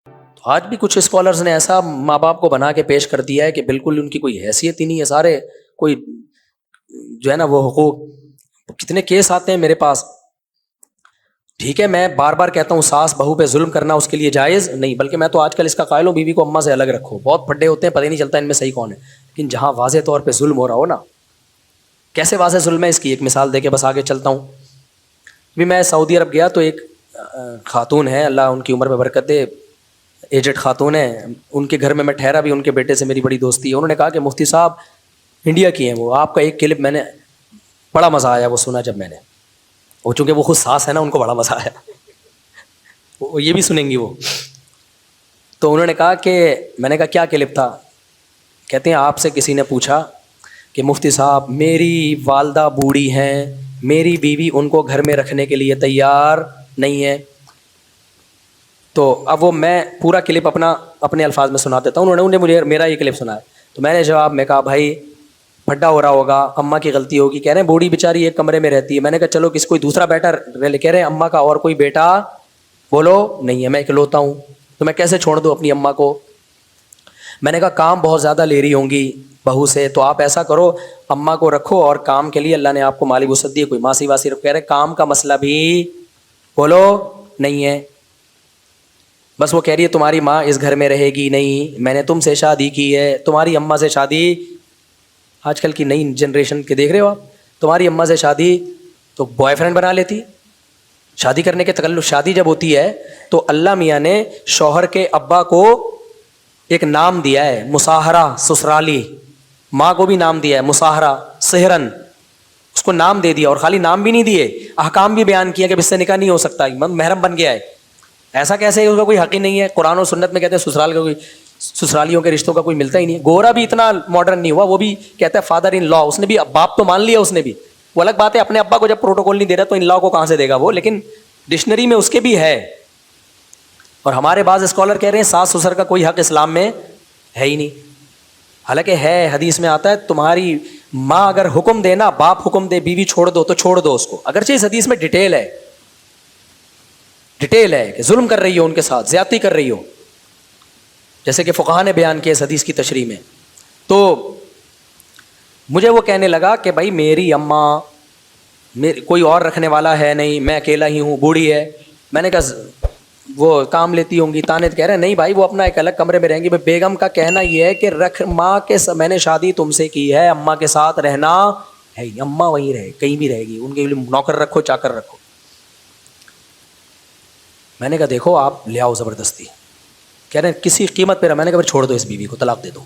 تو آج بھی کچھ اسکالرز نے ایسا ماں باپ کو بنا کے پیش کر دیا ہے کہ بالکل ان کی کوئی حیثیت ہی نہیں ہے، سارے کوئی جو ہے نا وہ حقوق، کتنے کیس آتے ہیں میرے پاس. ٹھیک ہے، میں بار بار کہتا ہوں ساس بہو پہ ظلم کرنا اس کے لیے جائز نہیں، بلکہ میں تو آج کل اس کا قائل ہوں بیوی کو اماں سے الگ رکھو. بہت پھڈے ہوتے ہیں، پتہ ہی نہیں چلتا ان میں صحیح کون ہے. لیکن جہاں واضح طور پہ ظلم ہو رہا ہو نا، کیسے واضح ظلم ہے اس کی ایک مثال دے کے بس آگے چلتا ہوں. بھی میں سعودی عرب گیا تو ایک خاتون ہے، اللہ ان کی عمر میں برکت دے، ایجڈ خاتون ہے. ان کے گھر میں ٹھہرا بھی، ان کے بیٹے سے میری بڑی دوستی ہے. انہوں نے کہا کہ مفتی صاحب انڈیا کی ہیں وہ، آپ کا ایک کلپ میں نے بڑا مزہ آیا وہ سنا جب میں نے، وہ چونکہ وہ خود ساس ہے نا ان کو بڑا مزہ آیا، وہ یہ بھی سنیں گی وہ. تو انہوں نے کہا کہ میں نے کہا کیا کلپ تھا؟ کہتے ہیں آپ سے کسی نے پوچھا کہ مفتی صاحب میری والدہ بوڑھی ہیں، میری بیوی ان کو گھر میں رکھنے کے لیے تیار نہیں ہے. تو اب وہ میں پورا کلپ اپنے الفاظ میں سنا دیتا ہوں. انہوں نے مجھے میرا یہ کلپ سنا ہے. تو میں نے جواب میں کہا بھائی پھڈا ہو رہا ہوگا، اماں کی غلطی ہوگی. کہہ رہے ہیں بوڑھی بیچاری ایک کمرے میں رہتی ہے. میں نے کہا چلو کوئی دوسرا بیٹا رہ. کہہ رہے ہیں اماں کا اور کوئی بیٹا بولو نہیں ہے، میں اکلوتا ہوں، تو میں کیسے چھوڑ دوں اپنی اماں کو. میں نے کہا کام بہت زیادہ لے رہی ہوں گی بہو سے، تو آپ ایسا کرو اماں کو رکھو اور کام کے لیے اللہ نے آپ کو مالی وسعت دی ہے، کوئی ماسی واسی رکھو. کہہ رہے کام کا مسئلہ بھی بولو نہیں ہے، بس وہ کہہ رہی ہے تمہاری ماں اس گھر میں رہے گی نہیں، میں نے تم سے شادی کی ہے، تمہاری اماں سے شادی. آج کل کی نئی جنریشن کے دیکھ رہے ہو آپ، تمہاری اماں سے شادی تو بوائے فرینڈ بنا لیتی. شادی کرنے کے تکلف، شادی جب ہوتی ہے تو اللہ میاں نے شوہر کے ابا کو ایک نام دیا ہے مساہرہ سسرالی، ماں کو بھی نام دیا ہے مساہرہ سہرن، اس کو نام دے دیا. اور خالی نام بھی نہیں دیے، احکام بھی بیان کیا کہ اس سے نکاح نہیں ہو سکتا، محرم بن گیا ہے. ایسا کیسے ہے؟ اس کا کوئی حق ہی نہیں ہے. قرآن و سنت میں کہتے ہیں سسرال کا کوئی، سسرالیوں کے رشتوں کا کوئی ملتا ہی نہیں ہے. گورا بھی اتنا ماڈرن نہیں ہوا، وہ بھی کہتا ہے فادر ان لا، اس نے بھی باپ تو مان لیا اس نے بھی. وہ الگ بات ہے اپنے ابا کو جب پروٹوکول نہیں دے رہا تو ان لا کو کہاں سے دے گا وہ، لیکن ڈکشنری میں اس کے بھی ہے. اور ہمارے بعض اسکالر کہہ رہے ہیں ساس سسر کا کوئی حق اسلام میں ہے ہی نہیں، حالانکہ ہے. حدیث میں آتا ہے تمہاری ماں اگر حکم دے نا، باپ حکم دے بیوی چھوڑ دو تو چھوڑ دو اس کو، اگرچہ اس حدیث میں ڈیٹیل ہے کہ ظلم کر رہی ہو ان کے ساتھ، زیادتی کر رہی ہو، جیسے کہ فقہا نے بیان کیا اس حدیث کی تشریح میں. تو مجھے وہ کہنے لگا کہ بھائی میری اماں کوئی اور رکھنے والا ہے نہیں، میں اکیلا ہی ہوں، بوڑھی ہے. میں نے کہا وہ کام لیتی ہوں گی تانے. کہہ رہے نہیں بھائی وہ اپنا ایک الگ کمرے میں رہیں گی. بیگم کا کہنا یہ ہے کہ ماں کے میں نے شادی تم سے کی ہے، اماں کے ساتھ رہنا ہے، اماں وہیں رہے، کہیں بھی رہے گی، ان کے لیے نوکر رکھو چاکر رکھو. میں نے کہا دیکھو آپ لے آؤ زبردستی. کہہ رہے ہیں کسی قیمت پہ رہا. میں نے کہا پھر چھوڑ دو اس بیوی کو، طلاق دے دو.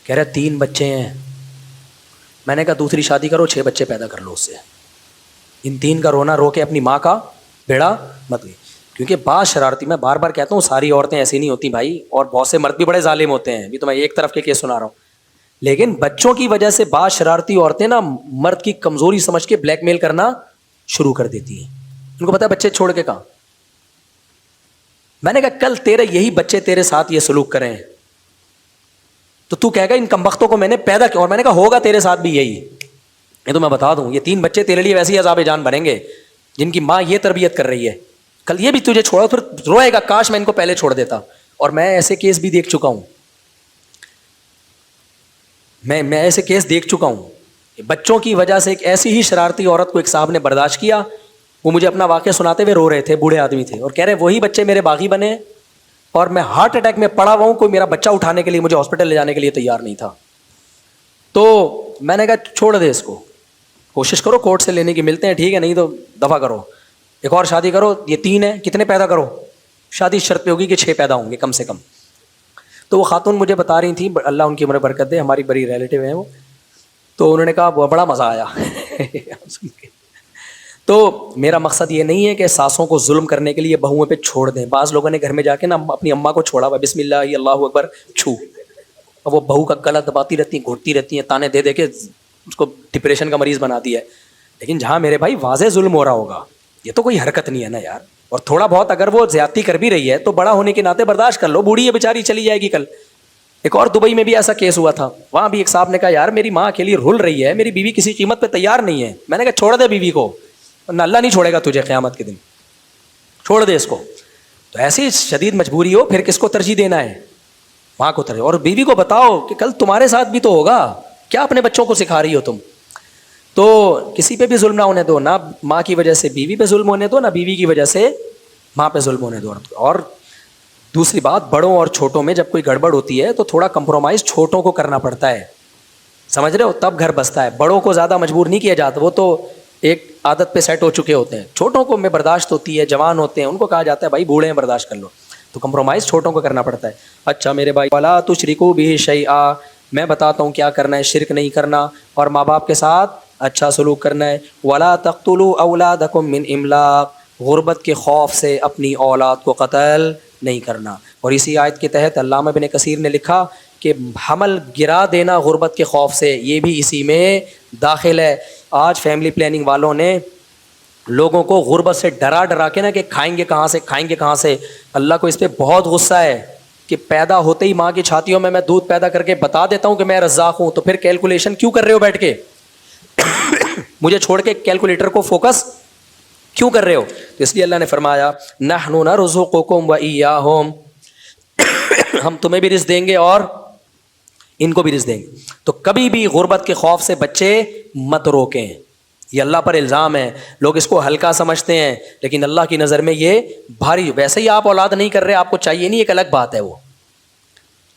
کہہ رہے 3 بچے ہیں. میں نے کہا دوسری شادی کرو، 6 بچے پیدا کر لو اس سے. ان 3 کا رونا رو کے اپنی ماں کا بیڑا مت لے. کیونکہ بعض شرارتی، میں بار بار کہتا ہوں ساری عورتیں ایسی نہیں ہوتی بھائی، اور بہت سے مرد بھی بڑے ظالم ہوتے ہیں، بھی تو میں ایک طرف کے کیس سنا رہا ہوں. لیکن بچوں کی وجہ سے بعض شرارتی عورتیں نا مرد کی کمزوری سمجھ کے بلیک میل کرنا شروع کر دیتی ہیں. ان کو پتا ہے بچے چھوڑ کے کہاں. میں نے کہا کل تیرے یہی بچے تیرے ساتھ یہ سلوک کریں تو تو کہے گا ان کمبختوں کو میں نے پیدا کیا. اور میں نے کہا ہوگا تیرے ساتھ بھی یہی. یہ تو میں بتا دوں یہ 3 بچے تیرے لیے ویسے ہی عذاب جان بنیں گے جن کی ماں یہ تربیت کر رہی ہے. کل یہ بھی تجھے چھوڑا پھر روئے گا کاش میں ان کو پہلے چھوڑ دیتا. اور میں ایسے کیس بھی دیکھ چکا ہوں، میں ایسے کیس دیکھ چکا ہوں کہ بچوں کی وجہ سے ایک ایسی ہی شرارتی عورت کو ایک صاحب نے برداشت کیا. وہ مجھے اپنا واقعہ سناتے ہوئے رو رہے تھے، بوڑھے آدمی تھے، اور کہہ رہے وہی بچے میرے باغی بنے اور میں ہارٹ اٹیک میں پڑا ہوا ہوں، کوئی میرا بچہ اٹھانے کے لیے مجھے ہاسپٹل لے جانے کے لیے تیار نہیں تھا. تو میں نے کہا چھوڑ دے اس کو، کوشش کرو کورٹ سے لینے کی، ملتے ہیں ٹھیک ہے، نہیں تو دفع کرو، ایک اور شادی کرو. یہ 3 ہیں، کتنے پیدا کرو؟ شادی شرط پہ ہوگی کہ 6 پیدا ہوں گے کم سے کم. تو وہ خاتون مجھے بتا رہی تھیں، اللہ ان کی عمر برکت دے، ہماری بڑی ریلیٹیو ہیں وہ. تو انہوں نے کہا بڑا مزہ آیا سن کے. تو میرا مقصد یہ نہیں ہے کہ ساسوں کو ظلم کرنے کے لیے بہوؤں پہ چھوڑ دیں. بعض لوگوں نے گھر میں جا کے نا اپنی اماں کو چھوڑا ہوا، بسم اللہ اللہ اکبر چھو، اور وہ بہو کا گلا دباتی رہتی ہیں، گھوٹتی رہتی ہیں، تانے دے دے کے اس کو ڈپریشن کا مریض بنا دیا ہے. لیکن جہاں میرے بھائی واضح ظلم ہو رہا ہوگا، یہ تو کوئی حرکت نہیں ہے نا یار. اور تھوڑا بہت اگر وہ زیادتی کر بھی رہی ہے تو بڑا ہونے کے ناطے برداشت کر لو، بوڑھی ہے بیچاری چلی جائے گی کل. ایک اور دبئی میں بھی ایسا کیس ہوا تھا، وہاں بھی ایک صاحب نے کہا یار میری ماں اکیلی رول رہی ہے، میری بیوی کسی قیمت پہ تیار نہیں ہے. میں نے کہا چھوڑ دے بیوی کو، نہ اللہ نہیں چھوڑے گا تجھے قیامت کے دن، چھوڑ دے اس کو. تو ایسی شدید مجبوری ہو پھر کس کو ترجیح دینا ہے؟ ماں کو ترجیح. اور بیوی کو بتاؤ کہ کل تمہارے ساتھ بھی تو ہوگا, کیا اپنے بچوں کو سکھا رہی ہو تم؟ تو کسی پہ بھی ظلم نہ ہونے دو, نہ ماں کی وجہ سے بیوی پہ ظلم ہونے دو, نہ بیوی کی وجہ سے ماں پہ ظلم ہونے دو. اور دوسری بات, بڑوں اور چھوٹوں میں جب کوئی گڑبڑ ہوتی ہے تو تھوڑا کمپرومائز چھوٹوں کو کرنا پڑتا ہے, سمجھ رہے ہو, تب گھر بستا ہے. بڑوں کو زیادہ مجبور نہیں کیا جاتا, وہ تو ایک عادت پہ سیٹ ہو چکے ہوتے ہیں. چھوٹوں کو میں برداشت ہوتی ہے, جوان ہوتے ہیں, ان کو کہا جاتا ہے بھائی بوڑھے ہیں برداشت کر لو, تو کمپرومائز چھوٹوں کو کرنا پڑتا ہے. اچھا میرے بھائی, ولا تشرکوا بہ شیئا, میں بتاتا ہوں کیا کرنا ہے, شرک نہیں کرنا اور ماں باپ کے ساتھ اچھا سلوک کرنا ہے. ولا تقتلوا اولادکم من املاق, غربت کے خوف سے اپنی اولاد کو قتل نہیں کرنا. اور اسی آیت کے تحت علامہ ابن کثیر نے لکھا کہ حمل گرا دینا غربت کے خوف سے, یہ بھی اسی میں داخل ہے. آج فیملی پلاننگ والوں نے لوگوں کو غربت سے ڈرا ڈرا کے نا کہ کھائیں گے کہاں سے, کھائیں گے کہاں سے. اللہ کو اس پہ بہت غصہ ہے کہ پیدا ہوتے ہی ماں کی چھاتیوں میں دودھ پیدا کر کے بتا دیتا ہوں کہ میں رزاق ہوں, تو پھر کیلکولیشن کیوں کر رہے ہو بیٹھ کے؟ مجھے چھوڑ کے کیلکولیٹر کو فوکس کیوں کر رہے ہو؟ تو اس لیے اللہ نے فرمایا نحن نرزقکم وإیاہم, ہم تمہیں بھی رزق دیں گے اور ان کو بھی رزق دیں گے. تو کبھی بھی غربت کے خوف سے بچے مت روکیں, یہ اللہ پر الزام ہے. لوگ اس کو ہلکا سمجھتے ہیں لیکن اللہ کی نظر میں یہ بھاری. ویسے ہی آپ اولاد نہیں کر رہے, آپ کو چاہیے نہیں, ایک الگ بات ہے وہ,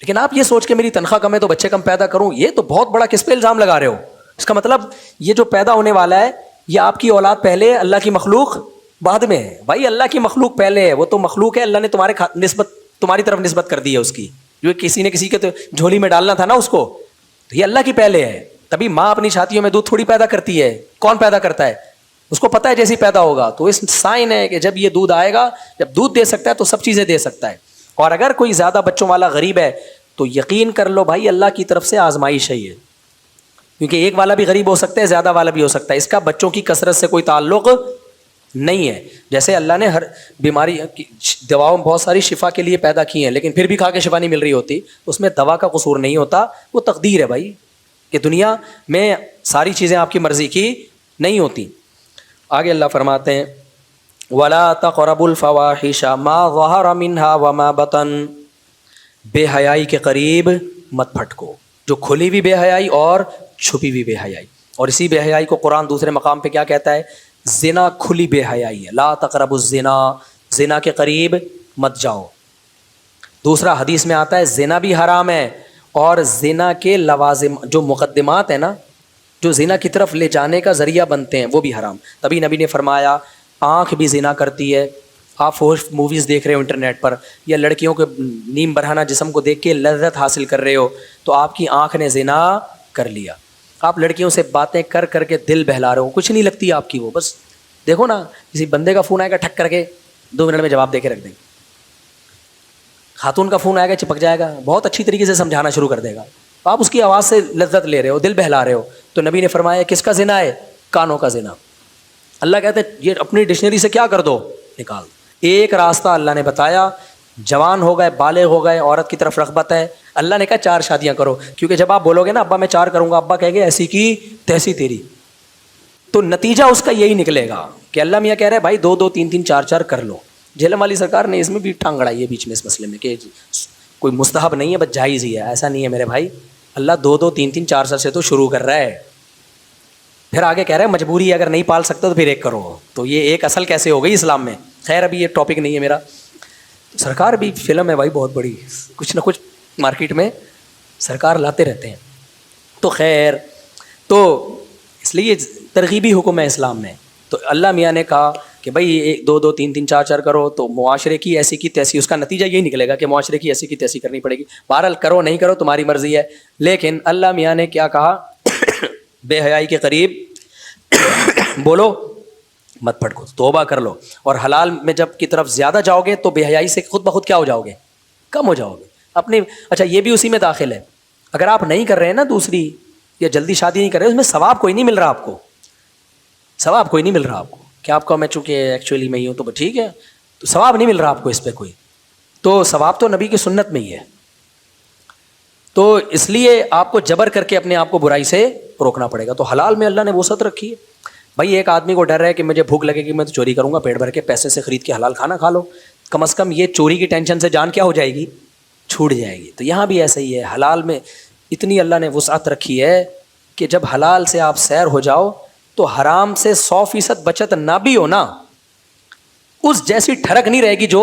لیکن آپ یہ سوچ کے میری تنخواہ کم ہے تو بچے کم پیدا کروں, یہ تو بہت بڑا کس پہ الزام لگا رہے ہو. اس کا مطلب یہ جو پیدا ہونے والا ہے یہ آپ کی اولاد پہلے, اللہ کی مخلوق بعد میں ہے. بھائی اللہ کی مخلوق پہلے ہے, وہ تو مخلوق ہے, اللہ نے تمہاری طرف نسبت کر دی ہے اس کی, جو کسی نے کسی کے تو جھولی میں ڈالنا تھا نا اس کو, تو یہ اللہ کی پہلے ہے. تبھی ماں اپنی چھاتیوں میں دودھ تھوڑی پیدا کرتی ہے, کون پیدا کرتا ہے؟ اس کو پتہ ہے جیسے پیدا ہوگا. تو اس سائن ہے کہ جب یہ دودھ آئے گا, جب دودھ دے سکتا ہے تو سب چیزیں دے سکتا ہے. اور اگر کوئی زیادہ بچوں والا غریب ہے تو یقین کر لو بھائی اللہ کی طرف سے آزمائش ہے یہ, کیونکہ ایک والا بھی غریب ہو سکتا ہے, زیادہ والا بھی ہو سکتا ہے, اس کا بچوں کی کثرت سے کوئی تعلق نہیں ہے. جیسے اللہ نے ہر بیماری دواؤں بہت ساری شفا کے لیے پیدا کی ہیں, لیکن پھر بھی کھا کے شفا نہیں مل رہی ہوتی, اس میں دوا کا قصور نہیں ہوتا, وہ تقدیر ہے بھائی, کہ دنیا میں ساری چیزیں آپ کی مرضی کی نہیں ہوتی. آگے اللہ فرماتے ہیں وَلَا تَقْرَبُوا الْفَوَاحِشَ مَا ظَهَرَ مِنْهَا وَمَا بَطَنَ, بے حیائی کے قریب مت پھٹکو, جو کھلی ہوئی بے حیائی اور چھپی ہوئی بے حیائی. اور اسی بے حیائی کو قرآن دوسرے مقام پہ کیا کہتا ہے؟ زنا کھلی بے حیائی ہے, لا تقربوا الزنا, زنا کے قریب مت جاؤ. دوسرا حدیث میں آتا ہے زنا بھی حرام ہے, اور زنا کے لوازم جو مقدمات ہیں نا, جو زنا کی طرف لے جانے کا ذریعہ بنتے ہیں, وہ بھی حرام. تبھی نبی نے فرمایا آنکھ بھی زنا کرتی ہے. آپ فوش موویز دیکھ رہے ہو انٹرنیٹ پر, یا لڑکیوں کے نیم برہنہ جسم کو دیکھ کے لذت حاصل کر رہے ہو, تو آپ کی آنکھ نے زنا کر لیا. آپ لڑکیوں سے باتیں کر کر کے دل بہلا رہے ہو, کچھ نہیں لگتی آپ کی وہ, بس دیکھو نا کسی بندے کا فون آئے گا ٹھک کر کے 2 منٹ میں جواب دے کے رکھ دیں گے. خاتون کا فون آئے گا چپک جائے گا, بہت اچھی طریقے سے سمجھانا شروع کر دے گا, آپ اس کی آواز سے لذت لے رہے ہو, دل بہلا رہے ہو. تو نبی نے فرمایا کس کا زنا ہے؟ کانوں کا زنا. اللہ کہتے ہیں یہ اپنی ڈکشنری سے کیا کر دو, نکال. ایک راستہ اللہ نے بتایا, جوان ہو گئے, بالغ ہو گئے, عورت کی طرف رغبت ہے, اللہ نے کہا 4 شادیاں کرو, کیونکہ جب آپ بولو گے نا ابا میں 4 کروں گا, ابا کہیں گے ایسی کی تیسی تیری, تو نتیجہ اس کا یہی نکلے گا کہ اللہ میاں کہہ رہے بھائی 2 2 3 3 4 4 کر لو. جھیلم والی سرکار نے اس میں بھی ٹانگ اڑائی ہے بیچ میں اس مسئلے میں کہ کوئی مستحب نہیں ہے, بس جائز ہی ہے. ایسا نہیں ہے میرے بھائی, اللہ 2 2 3 3 4 سے تو شروع کر رہا ہے, پھر آگے کہہ رہا ہے مجبوری ہے, اگر نہیں پال سکتے تو پھر 1 کرو. تو یہ ایک اصل کیسے ہو گئی اسلام میں؟ خیر ابھی یہ ٹاپک نہیں ہے میرا. سرکار بھی فلم ہے بھائی بہت بڑی, کچھ نہ کچھ مارکیٹ میں سرکار لاتے رہتے ہیں. تو خیر, تو اس لیے ترغیبی حکم ہے اسلام میں. تو اللہ میاں نے کہا کہ بھائی 2 2 3 3 4 4 کرو, تو معاشرے کی ایسی کی تیسی, اس کا نتیجہ یہی نکلے گا کہ معاشرے کی ایسی کی تیسی کرنی پڑے گی. بہرحال کرو نہیں کرو تمہاری مرضی ہے, لیکن اللہ میاں نے کیا کہا, بے حیائی کے قریب بولو مت پھٹکو, توبہ کر لو. اور حلال میں جب کی طرف زیادہ جاؤ گے تو بے حیائی سے خود بخود کیا ہو جاؤ گے, کم ہو جاؤ گے اپنی. اچھا یہ بھی اسی میں داخل ہے, اگر آپ نہیں کر رہے ہیں نا دوسری, یا جلدی شادی نہیں کر رہے, اس میں ثواب کوئی نہیں مل رہا آپ کو, ثواب کوئی نہیں مل رہا آپ کو. کہ آپ کو میں چونکہ ایکچولی میں ہی ہوں تو ٹھیک ہے, تو ثواب نہیں مل رہا آپ کو اس پہ کوئی, تو ثواب تو نبی کی سنت میں ہی ہے. تو اس لیے آپ کو جبر کر کے اپنے آپ کو برائی سے روکنا پڑے گا. تو حلال میں اللہ نے وسعت رکھی ہے. بھائی ایک آدمی کو ڈر ہے کہ مجھے بھوک لگے گی میں تو چوری کروں گا, پیٹ بھر کے پیسے سے خرید کے حلال کھانا کھا لو. کم از کم یہ چوری کی ٹینشن سے جان کیا ہو جائے گی, چھوٹ جائے گی. تو یہاں بھی ایسا ہی ہے, حلال میں اتنی اللہ نے وسعت رکھی ہے کہ جب حلال سے آپ سیر ہو جاؤ تو حرام سے 100% بچت نہ بھی ہو نا, اس جیسی ٹھڑک نہیں رہے گی جو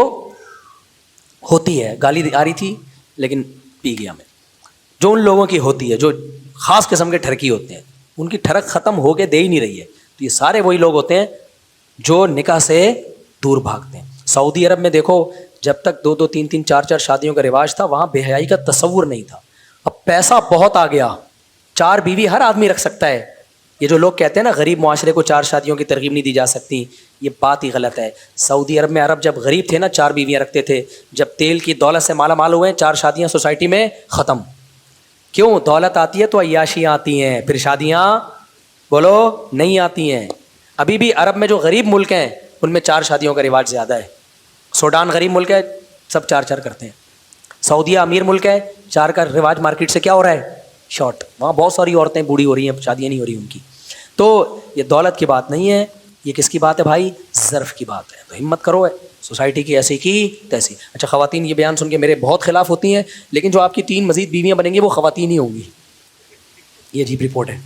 ہوتی ہے. گالی آ رہی تھی لیکن پی گیا میں. جو ان لوگوں کی ہوتی ہے جو خاص قسم کے ٹھڑکی ہوتے ہیں, ان کی ٹھڑک ختم ہو کے دے ہی نہیں رہی ہے. تو یہ سارے وہی لوگ ہوتے ہیں جو نکاح سے دور بھاگتے ہیں. سعودی عرب میں دیکھو, جب تک 2 3 3 4 4 شادیوں کا رواج تھا, وہاں بے حیائی کا تصور نہیں تھا. اب پیسہ بہت آ گیا, 4 بیوی ہر آدمی رکھ سکتا ہے. یہ جو لوگ کہتے ہیں نا غریب معاشرے کو 4 شادیوں کی ترغیب نہیں دی جا سکتی, یہ بات ہی غلط ہے. سعودی عرب میں عرب جب غریب تھے نا 4 بیویاں رکھتے تھے. جب تیل کی دولت سے مالا مال ہوئے, 4 شادیاں سوسائٹی میں ختم. کیوں؟ دولت آتی ہے تو عیاشیاں آتی ہیں, پھر شادیاں بولو نہیں آتی ہیں. ابھی بھی عرب میں جو غریب ملک ہیں ان میں 4 شادیوں کا رواج زیادہ ہے. سوڈان غریب ملک ہے, سب 4 4 کرتے ہیں. سعودیہ امیر ملک ہے, 4 کا رواج مارکیٹ سے کیا ہو رہا ہے, شارٹ. وہاں بہت ساری عورتیں بوڑھی ہو رہی ہیں, شادیاں نہیں ہو رہی ان کی. تو یہ دولت کی بات نہیں ہے, یہ کس کی بات ہے بھائی؟ ظرف کی بات ہے. تو ہمت کرو ہے سوسائٹی کی ایسی کی تیسی. اچھا, خواتین یہ بیان سن کے میرے بہت خلاف ہوتی ہیں, لیکن جو آپ کی 3 مزید بیویاں بنیں گی وہ خواتین ہی ہوں گی. یہ عجیب رپورٹ ہے.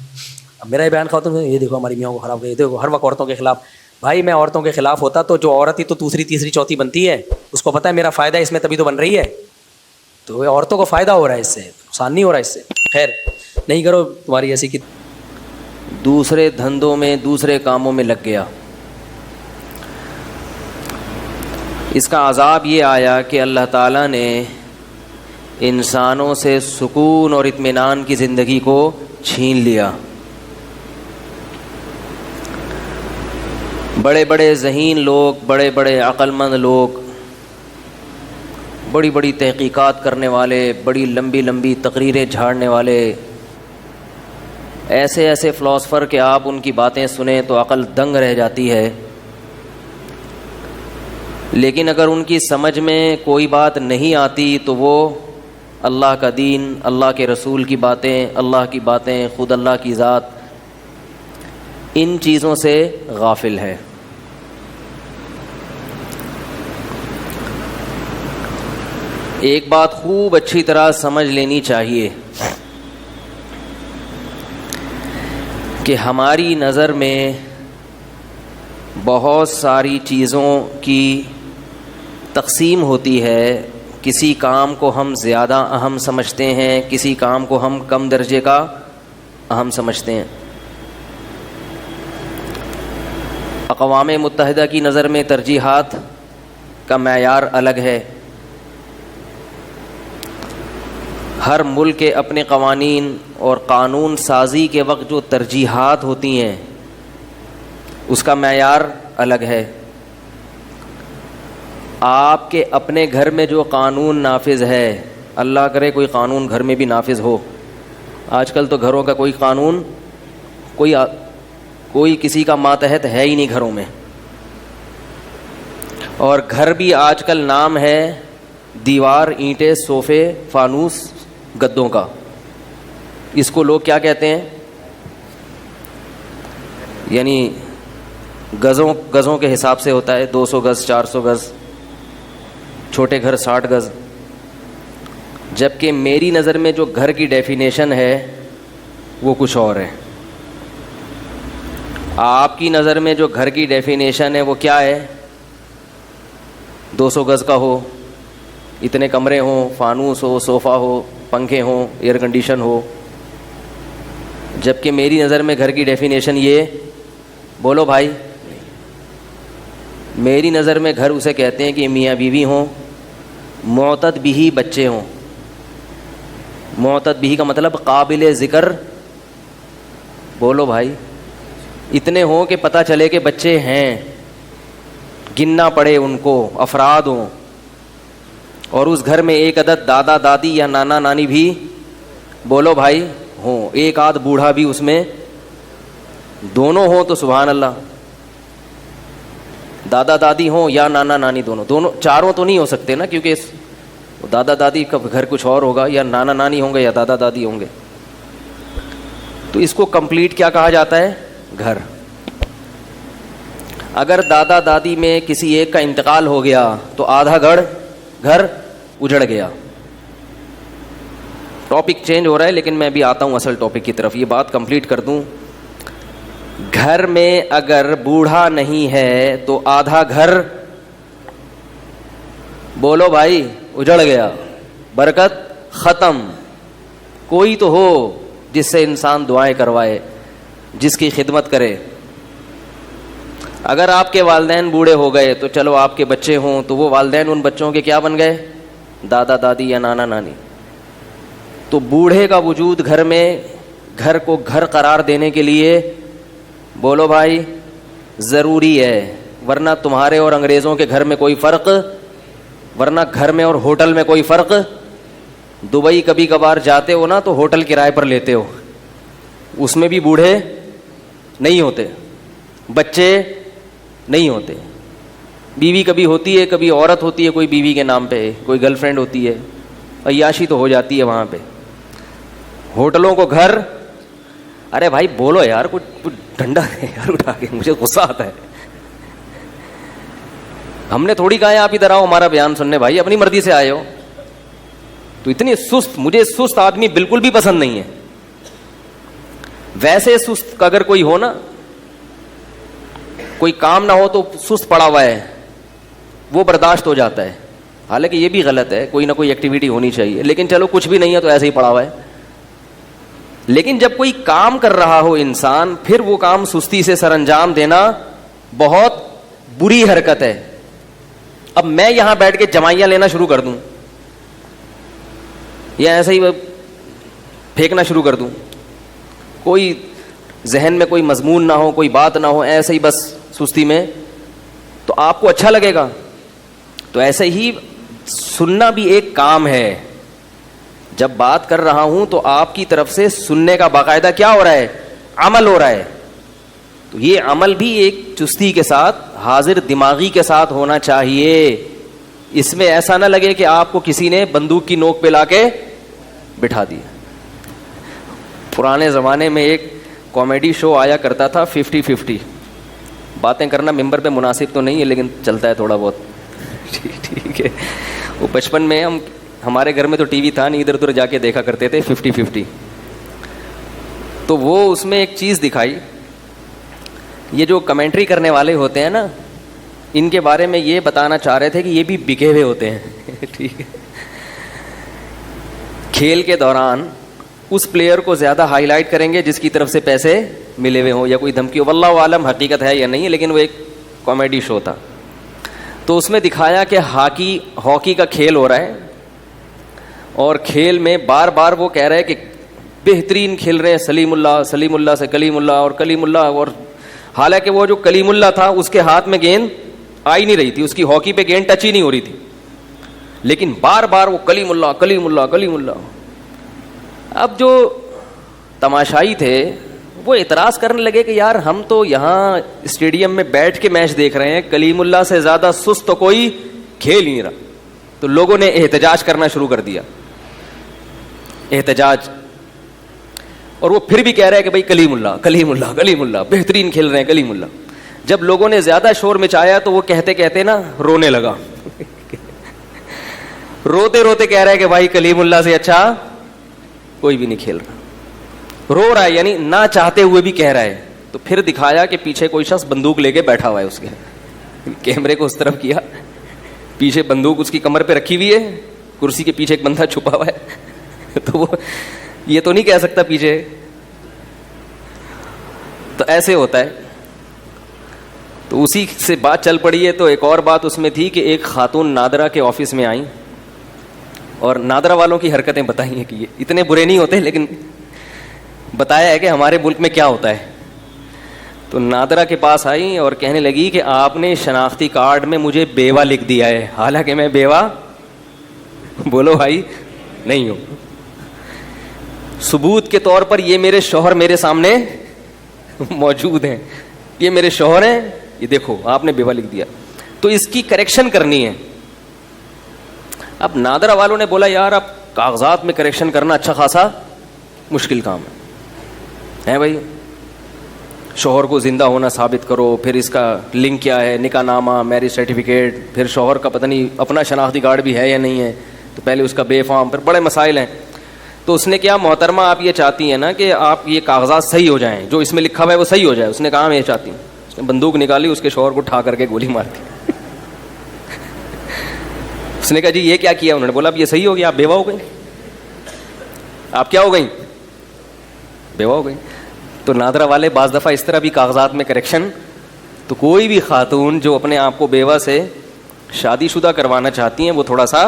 اب میرا یہ بیان خواتین, یہ دیکھو ہماری میاں کو خراب کر, یہ دیکھو ہر وقت عورتوں کے خلاف. بھائی میں عورتوں کے خلاف ہوتا تو جو عورت ہی تو دوسری تیسری چوتھی بنتی ہے, اس کو پتہ ہے میرا فائدہ اس میں تبھی تو بن رہی ہے. تو عورتوں کو فائدہ ہو رہا ہے اس سے, نقصان نہیں ہو رہا اس سے. خیر نہیں کرو تمہاری ایسی کی. دوسرے دھندوں میں دوسرے کاموں میں لگ گیا. اس کا عذاب یہ آیا کہ اللہ تعالیٰ نے انسانوں سے سکون اور اطمینان کی زندگی کو چھین لیا. بڑے بڑے ذہین لوگ, بڑے بڑے عقل مند لوگ, بڑی بڑی تحقیقات کرنے والے, بڑی لمبی لمبی تقریریں جھاڑنے والے, ایسے ایسے فلاسفر کہ آپ ان کی باتیں سنیں تو عقل دنگ رہ جاتی ہے. لیکن اگر ان کی سمجھ میں کوئی بات نہیں آتی تو وہ اللہ کا دین, اللہ کے رسول کی باتیں, اللہ کی باتیں, خود اللہ کی ذات, ان چیزوں سے غافل ہے. ایک بات خوب اچھی طرح سمجھ لینی چاہیے کہ ہماری نظر میں بہت ساری چیزوں کی تقسیم ہوتی ہے. کسی کام کو ہم زیادہ اہم سمجھتے ہیں, کسی کام کو ہم کم درجے کا اہم سمجھتے ہیں. اقوام متحدہ کی نظر میں ترجیحات کا معیار الگ ہے. ہر ملک کے اپنے قوانین اور قانون سازی کے وقت جو ترجیحات ہوتی ہیں اس کا معیار الگ ہے. آپ کے اپنے گھر میں جو قانون نافذ ہے, اللہ کرے کوئی قانون گھر میں بھی نافذ ہو. آج کل تو گھروں کا کوئی قانون, کوئی کسی کا ماتحت ہے ہی نہیں گھروں میں. اور گھر بھی آج کل نام ہے دیوار, اینٹیں, صوفے, فانوس, گدوں کا. اس کو لوگ کیا کہتے ہیں؟ یعنی گزوں کے حساب سے ہوتا ہے, 200 گز, 400 گز, چھوٹے گھر 60 گز. جبکہ میری نظر میں جو گھر کی ڈیفینیشن ہے وہ کچھ اور ہے. آپ کی نظر میں جو گھر کی ڈیفینیشن ہے وہ کیا ہے؟ 200 گز کا ہو, اتنے کمرے ہوں, فانوس ہو, صوفہ ہو, پنکھے ہوں, ایئر کنڈیشن ہو. جبکہ میری نظر میں گھر کی ڈیفینیشن یہ, بولو بھائی, میری نظر میں گھر اسے کہتے ہیں کہ میاں بیوی ہوں, معتد بھی بچے ہوں. معتد بھی کا مطلب قابل ذکر, بولو بھائی, اتنے ہوں کہ پتہ چلے کہ بچے ہیں, گننا پڑے ان کو, افراد ہوں. اور اس گھر میں ایک عدد دادا دادی یا نانا نانی بھی, بولو بھائی, ہوں. ایک آدھ بوڑھا بھی اس میں, دونوں ہوں تو سبحان اللہ. دادا دادی ہوں یا نانا نانی, دونوں, چاروں تو نہیں ہو سکتے نا, کیونکہ دادا دادی کا گھر کچھ اور ہوگا, یا نانا نانی ہوں گے یا دادا دادی ہوں گے. تو اس کو کمپلیٹ کیا کہا جاتا ہے؟ گھر. اگر دادا دادی میں کسی ایک کا انتقال ہو گیا تو آدھا گھر اجڑ گیا. ٹاپک چینج ہو رہا ہے لیکن میں بھی آتا ہوں اصل ٹاپک کی طرف, یہ بات کمپلیٹ کر دوں. گھر میں اگر بوڑھا نہیں ہے تو آدھا گھر, بولو بھائی, اجڑ گیا, برکت ختم. کوئی تو ہو جس سے انسان دعائیں کروائے, جس کی خدمت کرے. اگر آپ کے والدین بوڑھے ہو گئے تو چلو آپ کے بچے ہوں تو وہ والدین ان بچوں کے کیا بن گئے, دادا دادی یا نانا نانی. تو بوڑھے کا وجود گھر میں, گھر کو گھر قرار دینے کے لیے, بولو بھائی, ضروری ہے. ورنہ تمہارے اور انگریزوں کے گھر میں کوئی فرق, ورنہ گھر میں اور ہوٹل میں کوئی فرق. دبئی کبھی کبھار جاتے ہو نا تو ہوٹل کرائے پر لیتے ہو, اس میں بھی بوڑھے نہیں ہوتے, بچے نہیں ہوتے. بیوی کبھی ہوتی ہے, کبھی عورت ہوتی ہے کوئی بیوی کے نام پہ, کوئی گرل فرینڈ ہوتی ہے, عیاشی تو ہو جاتی ہے وہاں پہ. ہوٹلوں کو گھر. ارے بھائی بولو یار, کچھ ڈنڈا یار اٹھا کے, مجھے غصہ آتا ہے. ہم نے تھوڑی کہا ہے آپ ادھر آؤ ہمارا بیان سننے, بھائی اپنی مرضی سے آئے ہو. تو اتنی سست, مجھے سست آدمی بالکل بھی پسند نہیں ہے. ویسے سست اگر کوئی ہو نا, کوئی کام نہ ہو تو سست پڑا ہوا ہے, وہ برداشت ہو جاتا ہے. حالانکہ یہ بھی غلط ہے, کوئی نہ کوئی ایکٹیویٹی ہونی چاہیے, لیکن چلو کچھ بھی نہیں ہے تو ایسے ہی پڑا ہوا ہے. لیکن جب کوئی کام کر رہا ہو انسان, پھر وہ کام سستی سے سر انجام دینا بہت بری حرکت ہے. اب میں یہاں بیٹھ کے جمائیاں لینا شروع کر دوں یا ایسے ہی پھینکنا شروع کر دوں, کوئی ذہن میں کوئی مضمون نہ ہو, کوئی بات نہ ہو, ایسے ہی بس سستی میں, تو آپ کو اچھا لگے گا؟ تو ایسے ہی سننا بھی ایک کام ہے. جب بات کر رہا ہوں تو آپ کی طرف سے سننے کا باقاعدہ کیا ہو رہا ہے, عمل ہو رہا ہے. تو یہ عمل بھی ایک چستی کے ساتھ, حاضر دماغی کے ساتھ ہونا چاہیے. اس میں ایسا نہ لگے کہ آپ کو کسی نے بندوق کی نوک پہ لا کے بٹھا دیا. پرانے زمانے میں ایک کامیڈی شو آیا کرتا تھا 50-50. باتیں کرنا ممبر پہ مناسب تو نہیں ہے لیکن چلتا ہے تھوڑا بہت, ٹھیک ہے. وہ بچپن میں ہمارے گھر میں تو ٹی وی تھا نہیں, ادھر ادھر جا کے دیکھا کرتے تھے 50-50. تو وہ اس میں ایک چیز دکھائی, یہ جو کمنٹری کرنے والے ہوتے ہیں نا, ان کے بارے میں یہ بتانا چاہ رہے تھے کہ یہ بھی بکے ہوئے ہوتے ہیں. ٹھیک ہے. کھیل کے دوران اس پلیئر کو زیادہ ہائی لائٹ کریں گے جس کی طرف سے پیسے ملے ہوئے ہوں یا کوئی دھمکی ہو. واللہ عالم حقیقت ہے یا نہیں, لیکن وہ ایک کامیڈی شو تھا. تو اس میں دکھایا کہ ہاکی کا کھیل ہو رہا ہے, اور کھیل میں بار بار وہ کہہ رہے ہیں کہ بہترین کھیل رہے ہیں سلیم اللہ سے کلیم اللہ, اور کلیم اللہ, اور حالانکہ وہ جو کلیم اللہ تھا اس کے ہاتھ میں گیند آ ہی نہیں رہی تھی, اس کی ہاکی پہ گیند ٹچ ہی نہیں ہو رہی تھی, لیکن بار بار وہ کلیم اللہ. اب جو تماشائی تھے وہ اعتراض کرنے لگے کہ یار ہم تو یہاں اسٹیڈیم میں بیٹھ کے میچ دیکھ رہے ہیں, کلیم اللہ سے زیادہ سست تو کوئی کھیل ہی نہیں رہا. تو لوگوں نے احتجاج کرنا شروع کر دیا, احتجاج. اور وہ پھر بھی کہہ رہے ہیں کہ بھائی کلیم اللہ بہترین کھیل رہے ہیں کلیم اللہ. جب لوگوں نے زیادہ شور مچایا تو وہ کہتے کہتے نا رونے لگا. روتے روتے کہہ رہا ہے کہ بھائی کلیم اللہ سے اچھا کوئی بھی نہیں کھیل رہا. رو رہا ہے, یعنی نہ چاہتے ہوئے بھی کہہ رہا ہے. تو پھر دکھایا کہ پیچھے کوئی شخص بندوق لے کے بیٹھا ہوا ہے, اس کے کیمرے کو اس طرف کیا, پیچھے بندوق اس کی کمر پہ رکھی ہوئی ہے, کرسی کے پیچھے ایک بندہ چھپا ہوا ہے. تو وہ یہ تو نہیں کہہ سکتا پیچھے. تو ایسے ہوتا ہے. تو اسی سے بات چل پڑی ہے. تو ایک اور بات اس میں تھی کہ ایک خاتون نادرا کے آفس میں آئیں اور نادرا والوں کی حرکتیں بتائی ہیں کہ یہ اتنے برے نہیں ہوتے, لیکن بتایا ہے کہ ہمارے ملک میں کیا ہوتا ہے. تو نادرا کے پاس آئی اور کہنے لگی کہ آپ نے شناختی کارڈ میں مجھے بیوہ لکھ دیا ہے, حالانکہ میں بیوہ, بولو بھائی, نہیں ہوں. ثبوت کے طور پر یہ میرے شوہر میرے سامنے موجود ہیں, یہ میرے شوہر ہیں, یہ دیکھو آپ نے بیوہ لکھ دیا. تو اس کی کریکشن کرنی ہے. اب نادرا والوں نے بولا یار اب کاغذات میں کریکشن کرنا اچھا خاصا مشکل کام ہے بھائی. شوہر کو زندہ ہونا ثابت کرو، پھر اس کا لنک کیا ہے، نکاح نامہ، میرج سرٹیفکیٹ، پھر شوہر کا پتہ نہیں اپنا شناختی کارڈ بھی ہے یا نہیں ہے، تو پہلے اس کا بے فارم، پھر بڑے مسائل ہیں. تو اس نے کیا، محترمہ آپ یہ چاہتی ہیں نا کہ آپ یہ کاغذات صحیح ہو جائیں، جو اس میں لکھا ہوا ہے وہ صحیح ہو جائے. اس نے کہا میں یہ چاہتی ہوں. اس نے بندوق نکالی، اس کے شوہر کو اٹھا کر کے گولی مار دی. اس نے کہا جی یہ کیا کیا؟ انہوں نے بولا اب یہ صحیح ہو گیا، آپ بیوہ ہو گئی. آپ کیا ہو گئی؟ بیوہ ہو گئی. تو نادرا والے بعض دفعہ اس طرح بھی کاغذات میں کریکشن. تو کوئی بھی خاتون جو اپنے آپ کو بیوہ سے شادی شدہ کروانا چاہتی ہیں وہ تھوڑا سا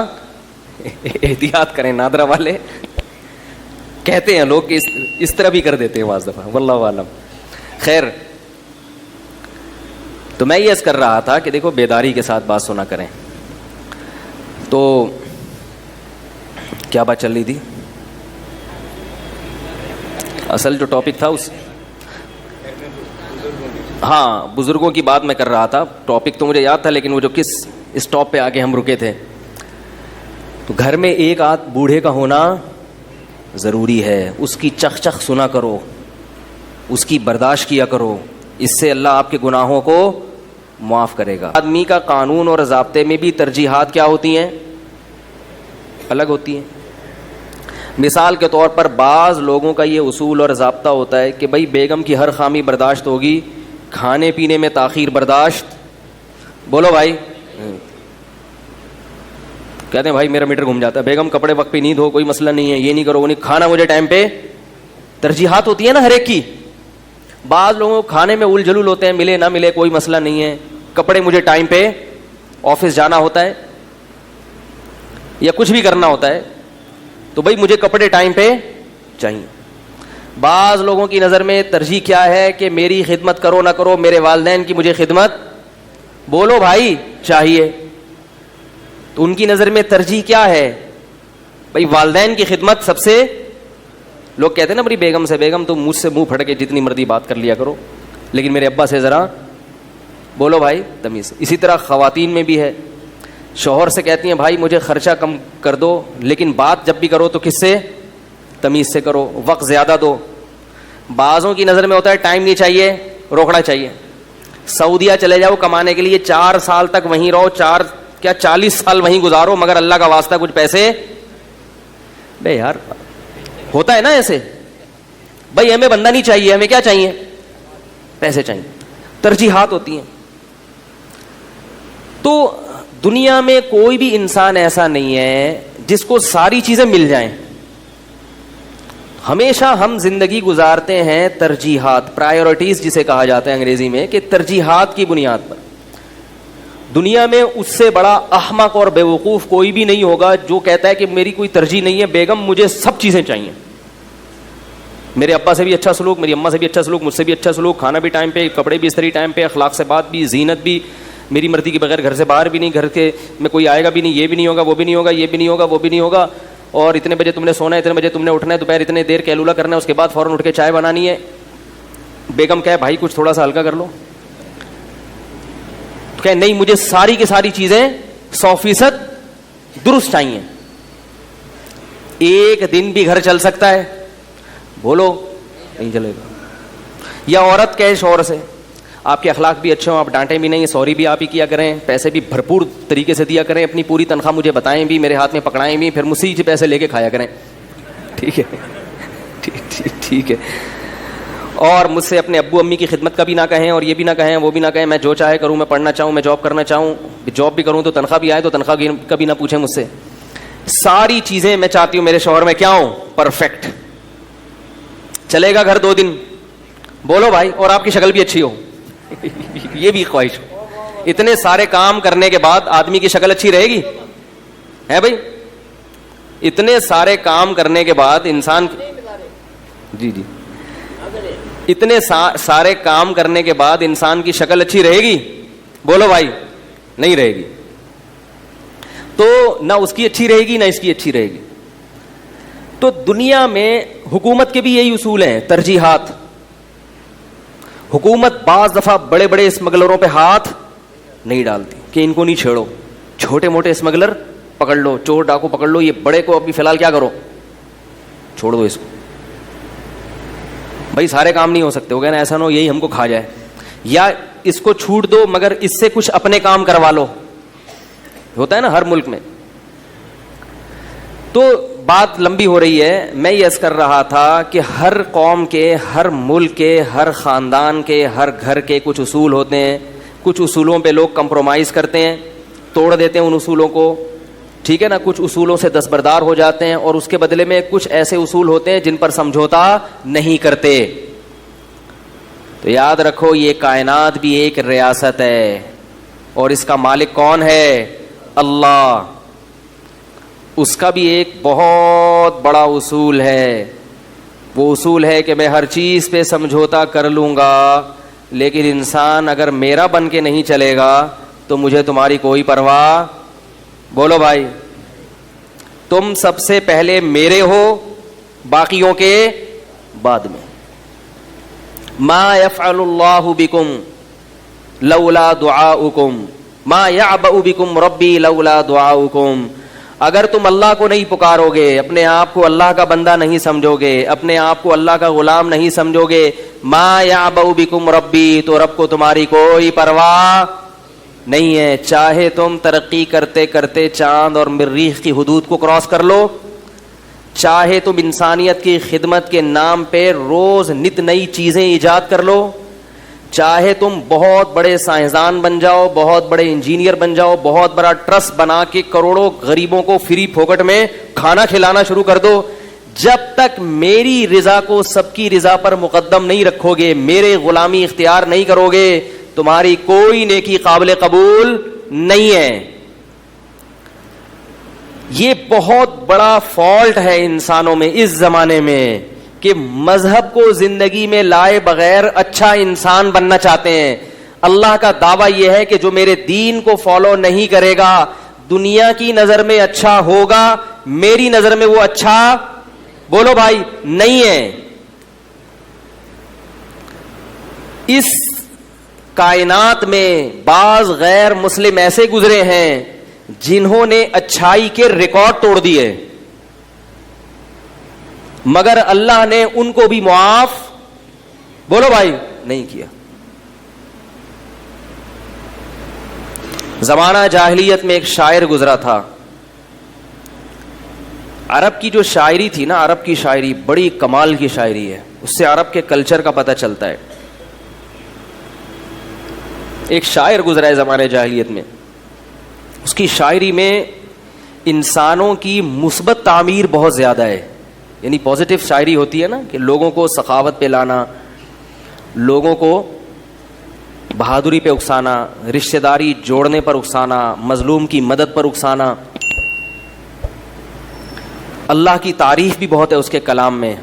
احتیاط کریں. نادرا والے کہتے ہیں لوگ کہ اس طرح بھی کر دیتے ہیں بعض دفعہ، واللہ عالم. خیر، تو میں یہ عرض کر رہا تھا کہ دیکھو بیداری کے ساتھ بات سنا کریں. تو کیا بات چل رہی تھی؟ اصل جو ٹاپک تھا اس ہاں بزرگوں کی بات میں کر رہا تھا. ٹاپک تو مجھے یاد تھا لیکن وہ جو کس اسٹاپ پہ آگے ہم رکے تھے. تو گھر میں ایک آدھ بوڑھے کا ہونا ضروری ہے. اس کی چخ چخ سنا کرو، اس کی برداشت کیا کرو، اس سے اللہ آپ کے گناہوں کو معاف کرے گا. آدمی کا قانون اور ضابطے میں بھی ترجیحات کیا ہوتی ہیں؟ الگ ہوتی ہیں. مثال کے طور پر بعض لوگوں کا یہ اصول اور ضابطہ ہوتا ہے کہ بھائی بیگم کی ہر خامی برداشت ہوگی، کھانے پینے میں تاخیر برداشت. بولو بھائی. کہتے ہیں بھائی میرا میٹر گھوم جاتا ہے، بیگم کپڑے وقت پہ نہیں دھو، کوئی مسئلہ نہیں ہے، یہ نہیں کرو وہ نہیں، کھانا مجھے ٹائم پہ. ترجیحات ہوتی ہے نا ہر ایک کی. بعض لوگوں کو کھانے میں الجھلول ہوتے ہیں، ملے نہ ملے کوئی مسئلہ نہیں ہے، کپڑے مجھے ٹائم پہ، آفس جانا ہوتا ہے یا کچھ بھی کرنا ہوتا ہے تو بھائی مجھے کپڑے ٹائم پہ چاہیے. بعض لوگوں کی نظر میں ترجیح کیا ہے کہ میری خدمت کرو نہ کرو، میرے والدین کی مجھے خدمت، بولو بھائی، چاہیے. تو ان کی نظر میں ترجیح کیا ہے؟ بھائی والدین کی خدمت سب سے. لوگ کہتے ہیں نا میری بیگم سے، بیگم تو مجھ سے منہ پھڑ کے جتنی مرضی بات کر لیا کرو، لیکن میرے ابا سے ذرا، بولو بھائی، تمیز. اسی طرح خواتین میں بھی ہے. شوہر سے کہتی ہیں بھائی مجھے خرچہ کم کر دو، لیکن بات جب بھی کرو تو کس سے؟ تمیز سے کرو، وقت زیادہ دو. بعضوں کی نظر میں ہوتا ہے ٹائم نہیں چاہیے، روکنا چاہیے. سعودیہ چلے جاؤ کمانے کے لیے، 4 سال تک وہیں رہو، 40 سال وہیں گزارو، مگر اللہ کا واسطہ کچھ پیسے. بے یار ہوتا ہے نا ایسے. بھائی ہمیں بندہ نہیں چاہیے، ہمیں کیا چاہیے؟ پیسے چاہیے. ترجیحات ہوتی ہیں. تو دنیا میں کوئی بھی انسان ایسا نہیں ہے جس کو ساری چیزیں مل جائیں. ہمیشہ ہم زندگی گزارتے ہیں ترجیحات، پرائیورٹیز جسے کہا جاتا ہے انگریزی میں، کہ ترجیحات کی بنیاد پر. دنیا میں اس سے بڑا احمق اور بیوقوف کوئی بھی نہیں ہوگا جو کہتا ہے کہ میری کوئی ترجیح نہیں ہے، بیگم مجھے سب چیزیں چاہیے. میرے ابا سے بھی اچھا سلوک، میری اماں سے بھی اچھا سلوک، مجھ سے بھی اچھا سلوک، کھانا بھی ٹائم پہ، کپڑے بھی استری ٹائم پہ، اخلاق سے بات بھی، زینت بھی، میری مرضی کے بغیر گھر سے باہر بھی نہیں، گھر کے میں کوئی آئے گا بھی نہیں، یہ بھی نہیں ہوگا، وہ بھی نہیں ہوگا، یہ بھی نہیں ہوگا، وہ بھی نہیں ہوگا. اور اتنے بجے تم نے سونا ہے، اتنے بجے تم نے اٹھنا ہے، دوپہر اتنے دیر کیلولا کرنا ہے، اس کے بعد فوراً اٹھ کے چائے بنانی ہے. بیگم کہے بھائی کچھ تھوڑا سا ہلکا کر لو، کہ نہیں مجھے ساری کی ساری چیزیں 100% درست چاہیے. ایک دن بھی گھر چل سکتا ہے؟ بولو نہیں چلے گا. یا عورت کہے شوہر سے آپ کے اخلاق بھی اچھے ہوں، آپ ڈانٹیں بھی نہیں، سوری بھی آپ ہی کیا کریں، پیسے بھی بھرپور طریقے سے دیا کریں، اپنی پوری تنخواہ مجھے بتائیں بھی، میرے ہاتھ میں پکڑائیں بھی، پھر مجھ سے پیسے لے کے کھایا کریں. ٹھیک ہے، ٹھیک ہے. اور مجھ سے اپنے ابو امی کی خدمت کا بھی نہ کہیں، اور یہ بھی نہ کہیں، وہ بھی نہ کہیں، میں جو چاہے کروں، میں پڑھنا چاہوں، میں جاب کرنا چاہوں، جاب بھی کروں تو تنخواہ بھی آئے تو تنخواہ کا بھی نہ پوچھیں مجھ سے. ساری چیزیں میں چاہتی ہوں میرے شوہر میں کیا ہوں؟ پرفیکٹ. چلے گا گھر 2 دن، بولو بھائی، اور آپ کی شکل بھی اچھی ہو، یہ بھی خواہش ہو. اتنے سارے کام کرنے کے بعد آدمی کی شکل اچھی رہے گی؟ ہے بھائی، اتنے سارے کام کرنے کے بعد انسان، جی اتنے سارے کام کرنے کے بعد انسان کی شکل اچھی رہے گی؟ بولو بھائی، نہیں رہے گی. تو نہ اس کی اچھی رہے گی نہ اس کی اچھی رہے گی. تو دنیا میں حکومت کے بھی یہی اصول ہیں، ترجیحات. حکومت بعض دفعہ بڑے بڑے اسمگلروں پہ ہاتھ نہیں ڈالتی کہ ان کو نہیں چھیڑو، چھوٹے موٹے اسمگلر پکڑ لو، چور ڈاکو پکڑ لو، یہ بڑے کو ابھی فی الحال کیا کرو، چھوڑ دو اس کو. بھائی سارے کام نہیں ہو سکتے، وہ کہنا ایسا نہ ہو یہی ہم کو کھا جائے، یا اس کو چھوٹ دو مگر اس سے کچھ اپنے کام کروا لو، ہوتا ہے نا ہر ملک میں. تو بات لمبی ہو رہی ہے. میں یہ عرض کر رہا تھا کہ ہر قوم کے، ہر ملک کے، ہر خاندان کے، ہر گھر کے کچھ اصول ہوتے ہیں. کچھ اصولوں پہ لوگ کمپرومائز کرتے ہیں، توڑ دیتے ہیں ان اصولوں کو، ٹھیک ہے نا. کچھ اصولوں سے دستبردار ہو جاتے ہیں اور اس کے بدلے میں کچھ ایسے اصول ہوتے ہیں جن پر سمجھوتا نہیں کرتے. تو یاد رکھو یہ کائنات بھی ایک ریاست ہے اور اس کا مالک کون ہے؟ اللہ. اس کا بھی ایک بہت بڑا اصول ہے. وہ اصول ہے کہ میں ہر چیز پہ سمجھوتا کر لوں گا، لیکن انسان اگر میرا بن کے نہیں چلے گا تو مجھے تمہاری کوئی پرواہ. بولو بھائی، تم سب سے پہلے میرے ہو، باقیوں کے بعد میں. ما يفعل اللہ بکم لولا دعاؤکم ما يعبأ بکم ربی لولا دعاؤکم. اگر تم اللہ کو نہیں پکارو گے، اپنے آپ کو اللہ کا بندہ نہیں سمجھو گے، اپنے آپ کو اللہ کا غلام نہیں سمجھو گے، ما يعبأ بکم ربی، تو رب کو تمہاری کوئی پرواہ نہیں ہے. چاہے تم ترقی کرتے کرتے چاند اور مریخ کی حدود کو کراس کر لو، چاہے تم انسانیت کی خدمت کے نام پہ روز نت نئی چیزیں ایجاد کر لو، چاہے تم بہت بڑے سائنسدان بن جاؤ، بہت بڑے انجینئر بن جاؤ، بہت بڑا ٹرسٹ بنا کے کروڑوں غریبوں کو فری پھوکٹ میں کھانا کھلانا شروع کر دو، جب تک میری رضا کو سب کی رضا پر مقدم نہیں رکھو گے، میرے غلامی اختیار نہیں کرو گے، تمہاری کوئی نیکی قابل قبول نہیں ہے. یہ بہت بڑا فالٹ ہے انسانوں میں اس زمانے میں کہ مذہب کو زندگی میں لائے بغیر اچھا انسان بننا چاہتے ہیں. اللہ کا دعویٰ یہ ہے کہ جو میرے دین کو فالو نہیں کرے گا دنیا کی نظر میں اچھا ہوگا، میری نظر میں وہ اچھا، بولو بھائی، نہیں ہے. اس کائنات میں بعض غیر مسلم ایسے گزرے ہیں جنہوں نے اچھائی کے ریکارڈ توڑ دیے، مگر اللہ نے ان کو بھی معاف، بولو بھائی، نہیں کیا. زمانہ جاہلیت میں ایک شاعر گزرا تھا. عرب کی جو شاعری تھی نا، عرب کی شاعری بڑی کمال کی شاعری ہے، اس سے عرب کے کلچر کا پتہ چلتا ہے. ایک شاعر گزرا ہے زمانے جاہلیت میں، اس کی شاعری میں انسانوں کی مثبت تعمیر بہت زیادہ ہے، یعنی پازیٹیو شاعری ہوتی ہے نا، کہ لوگوں کو سخاوت پہ لانا، لوگوں کو بہادری پہ اکسانا، رشتہ داری جوڑنے پر اکسانا، مظلوم کی مدد پر اکسانا. اللہ کی تعریف بھی بہت ہے اس کے کلام میں.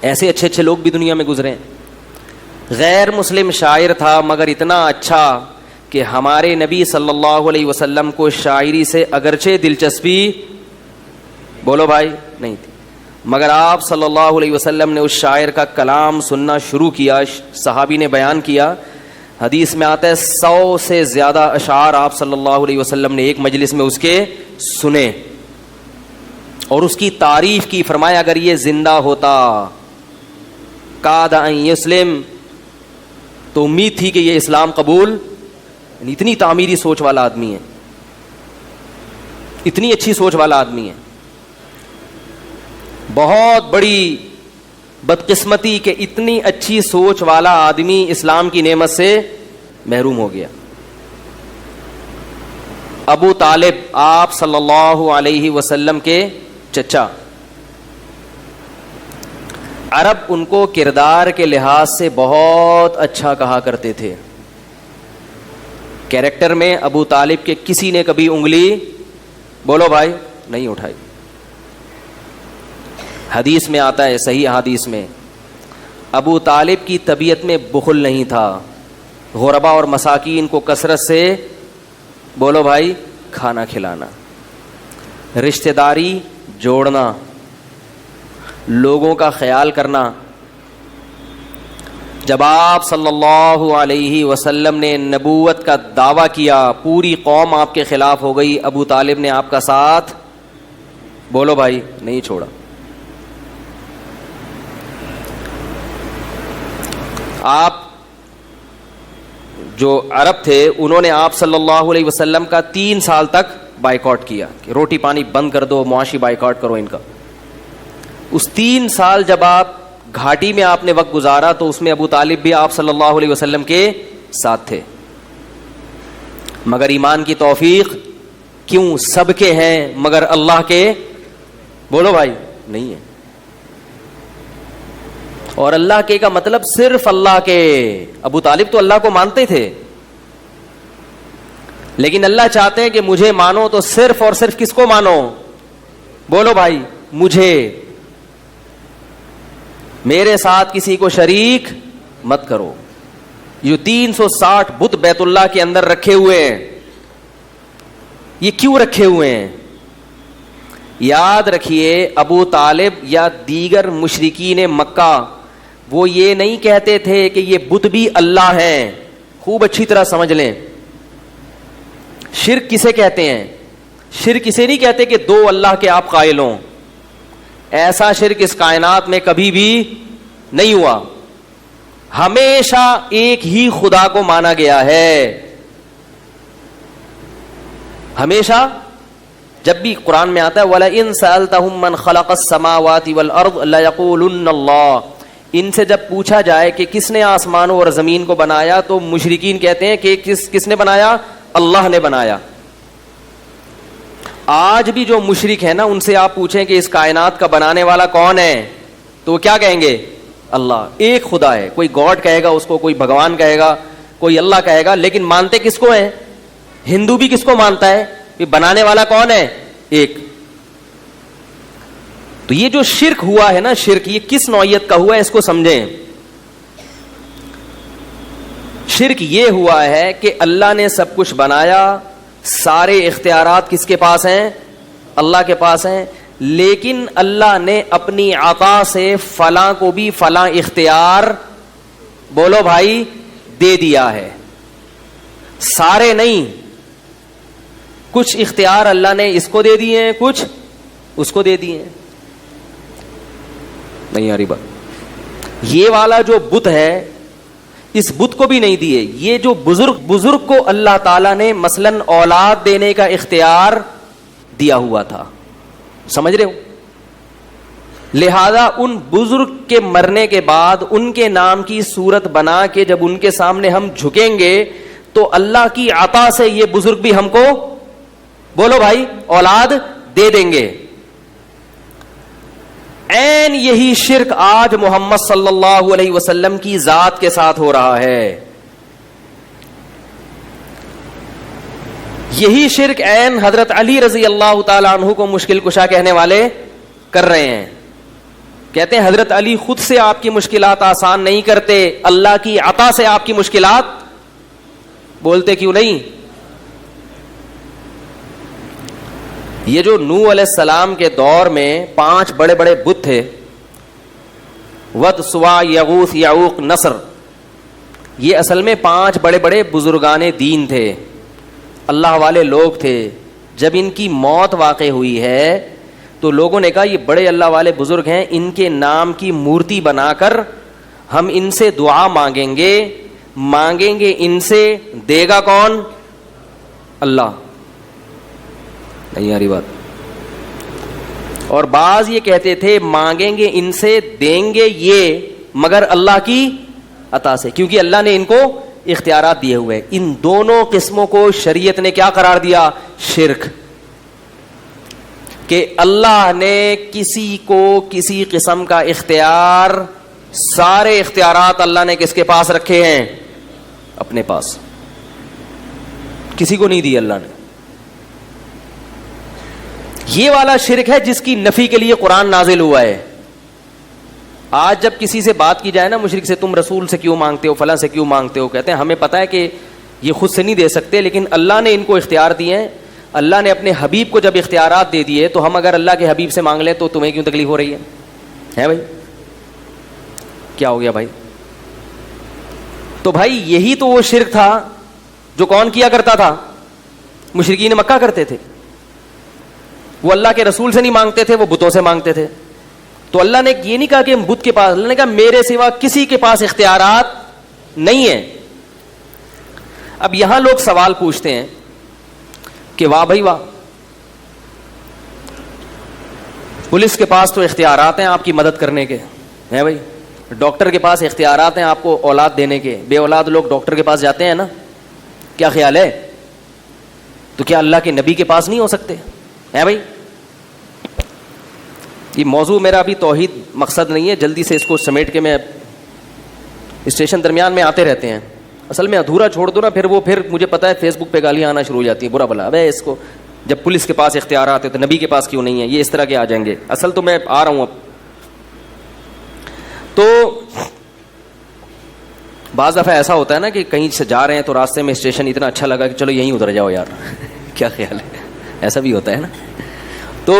ایسے اچھے اچھے لوگ بھی دنیا میں گزرے. غیر مسلم شاعر تھا مگر اتنا اچھا کہ ہمارے نبی صلی اللہ علیہ وسلم کو شاعری سے اگرچہ دلچسپی، بولو بھائی، نہیں تھی، مگر آپ صلی اللہ علیہ وسلم نے اس شاعر کا کلام سننا شروع کیا. صحابی نے بیان کیا، حدیث میں آتا ہے 100 سے زیادہ اشعار آپ صلی اللہ علیہ وسلم نے ایک مجلس میں اس کے سنے اور اس کی تعریف کی. فرمایا اگر یہ زندہ ہوتا کاد ان یسلم، تو امید تھی کہ یہ اسلام قبول. اتنی تعمیری سوچ والا آدمی ہے، اتنی اچھی سوچ والا آدمی ہے. بہت بڑی بدقسمتی کہ اتنی اچھی سوچ والا آدمی اسلام کی نعمت سے محروم ہو گیا. ابو طالب آپ صلی اللہ علیہ وسلم کے چچا. عرب ان کو کردار کے لحاظ سے بہت اچھا کہا کرتے تھے. کیریکٹر میں ابو طالب کے کسی نے کبھی انگلی، بولو بھائی، نہیں اٹھائی. حدیث میں آتا ہے، صحیح حدیث میں، ابو طالب کی طبیعت میں بخل نہیں تھا. غربا اور مساکین کو کثرت سے، بولو بھائی، کھانا کھلانا، رشتہ داری جوڑنا، لوگوں کا خیال کرنا. جب آپ صلی اللہ علیہ وسلم نے نبوت کا دعویٰ کیا، پوری قوم آپ کے خلاف ہو گئی، ابو طالب نے آپ کا ساتھ، بولو بھائی، نہیں چھوڑا. آپ جو عرب تھے انہوں نے آپ صلی اللہ علیہ وسلم کا 3 سال تک بائیکاٹ کیا کہ روٹی پانی بند کر دو, معاشی بائیکاٹ کرو ان کا. اس 3 سال جب آپ گھاٹی میں آپ نے وقت گزارا تو اس میں ابو طالب بھی آپ صلی اللہ علیہ وسلم کے ساتھ تھے, مگر ایمان کی توفیق کیوں سب کے ہیں مگر اللہ کے, بولو بھائی, نہیں ہے. اور اللہ کے کا مطلب صرف اللہ کے. ابو طالب تو اللہ کو مانتے تھے, لیکن اللہ چاہتے ہیں کہ مجھے مانو تو صرف اور صرف کس کو مانو, بولو بھائی, مجھے, میرے ساتھ کسی کو شریک مت کرو. یہ 360 بت بیت اللہ کے اندر رکھے ہوئے ہیں, یہ کیوں رکھے ہوئے ہیں؟ یاد رکھیے ابو طالب یا دیگر مشرکین مکہ وہ یہ نہیں کہتے تھے کہ یہ بت بھی اللہ ہیں. خوب اچھی طرح سمجھ لیں, شرک کسے کہتے ہیں؟ شرک اسے نہیں کہتے کہ 2 اللہ کے آپ قائل ہوں. ایسا شرک اس کائنات میں کبھی بھی نہیں ہوا. ہمیشہ ایک ہی خدا کو مانا گیا ہے. ہمیشہ جب بھی قرآن میں آتا ہے وَلَئِن سَأَلْتَهُم مَّنْ خَلَقَ السَّمَاوَاتِ وَالْأَرْضَ لَيَقُولُنَّ اللَّهُ, ان سے جب پوچھا جائے کہ کس نے آسمانوں اور زمین کو بنایا تو مشرکین کہتے ہیں کہ کس نے بنایا؟ اللہ نے بنایا. آج بھی جو مشرک ہے نا ان سے آپ پوچھیں کہ اس کائنات کا بنانے والا کون ہے تو وہ کیا کہیں گے؟ اللہ. ایک خدا ہے, کوئی گاڈ کہے گا اس کو, کوئی بھگوان کہے گا, کوئی اللہ کہے گا, لیکن مانتے کس کو ہیں؟ ہندو بھی کس کو مانتا ہے کہ بنانے والا کون ہے؟ ایک. تو یہ جو شرک ہوا ہے نا, شرک یہ کس نوعیت کا ہوا ہے اس کو سمجھیں. شرک یہ ہوا ہے کہ اللہ نے سب کچھ بنایا, سارے اختیارات کس کے پاس ہیں؟ اللہ کے پاس ہیں, لیکن اللہ نے اپنی عطا سے فلاں کو بھی فلاں اختیار, بولو بھائی, دے دیا ہے. سارے نہیں, کچھ اختیار اللہ نے اس کو دے دیے ہیں, کچھ اس کو دے دیے ہیں. نہیں آ رہی بات؟ یہ والا جو بت ہے اس بت کو بھی نہیں دیے. یہ جو بزرگ کو اللہ تعالیٰ نے مثلاً اولاد دینے کا اختیار دیا ہوا تھا, سمجھ رہے ہو؟ لہذا ان بزرگ کے مرنے کے بعد ان کے نام کی صورت بنا کے جب ان کے سامنے ہم جھکیں گے تو اللہ کی عطا سے یہ بزرگ بھی ہم کو, بولو بھائی, اولاد دے دیں گے. عین یہی شرک آج محمد صلی اللہ علیہ وسلم کی ذات کے ساتھ ہو رہا ہے. یہی شرک عین حضرت علی رضی اللہ تعالی عنہ کو مشکل کشا کہنے والے کر رہے ہیں. کہتے ہیں حضرت علی خود سے آپ کی مشکلات آسان نہیں کرتے, اللہ کی عطا سے آپ کی مشکلات, بولتے کیوں نہیں؟ یہ جو نوح علیہ السلام کے دور میں 5 بڑے بڑے بت تھے, ود, سوا, یغوث, یعوق, نصر, یہ اصل میں 5 بڑے بڑے بزرگان دین تھے, اللہ والے لوگ تھے. جب ان کی موت واقع ہوئی ہے تو لوگوں نے کہا یہ بڑے اللہ والے بزرگ ہیں, ان کے نام کی مورتی بنا کر ہم ان سے دعا مانگیں گے ان سے, دے گا کون؟ اللہ. نہیں آ رہی بات؟ اور بعض یہ کہتے تھے مانگیں گے ان سے, دیں گے یہ مگر اللہ کی عطا سے, کیونکہ اللہ نے ان کو اختیارات دیے ہوئے. ان دونوں قسموں کو شریعت نے کیا قرار دیا؟ شرک. کہ اللہ نے کسی کو کسی قسم کا اختیار, سارے اختیارات اللہ نے کس کے پاس رکھے ہیں؟ اپنے پاس. کسی کو نہیں دی اللہ نے. یہ والا شرک ہے جس کی نفی کے لیے قرآن نازل ہوا ہے. آج جب کسی سے بات کی جائے نا مشرک سے, تم رسول سے کیوں مانگتے ہو, فلاں سے کیوں مانگتے ہو, کہتے ہیں ہمیں پتہ ہے کہ یہ خود سے نہیں دے سکتے, لیکن اللہ نے ان کو اختیار دیے ہیں. اللہ نے اپنے حبیب کو جب اختیارات دے دیے تو ہم اگر اللہ کے حبیب سے مانگ لیں تو تمہیں کیوں تکلیف ہو رہی ہے بھائی؟ کیا ہو گیا بھائی؟ تو بھائی یہی تو وہ شرک تھا جو کون کیا کرتا تھا؟ مشرکین مکہ کرتے تھے. وہ اللہ کے رسول سے نہیں مانگتے تھے, وہ بتوں سے مانگتے تھے. تو اللہ نے یہ نہیں کہا کہ ہم بت کے پاس, اللہ نے کہا میرے سوا کسی کے پاس اختیارات نہیں ہے. اب یہاں لوگ سوال پوچھتے ہیں کہ واہ بھائی واہ, پولیس کے پاس تو اختیارات ہیں آپ کی مدد کرنے کے ہیں بھائی, ڈاکٹر کے پاس اختیارات ہیں آپ کو اولاد دینے کے, بے اولاد لوگ ڈاکٹر کے پاس جاتے ہیں نا, کیا خیال ہے؟ تو کیا اللہ کے نبی کے پاس نہیں ہو سکتے ہیں بھائی؟ یہ موضوع میرا ابھی توحید مقصد نہیں ہے, جلدی سے اس کو سمیٹ کے میں, اسٹیشن درمیان میں آتے رہتے ہیں, اصل میں ادھورا چھوڑ دو نا, پھر مجھے پتا ہے فیس بک پہ گالیاں آنا شروع ہو جاتی ہیں, برا بلا ابے اس کو, جب پولیس کے پاس اختیارات ہیں تو نبی کے پاس کیوں نہیں ہے, یہ اس طرح کے آ جائیں گے. اصل تو میں آ رہا ہوں اب. تو بعض دفعہ ایسا ہوتا ہے نا کہ کہیں سے جا رہے ہیں تو راستے میں اسٹیشن اتنا اچھا لگا کہ چلو یہیں اتر جاؤ یار کیا خیال ہے, ایسا بھی ہوتا ہے نا. تو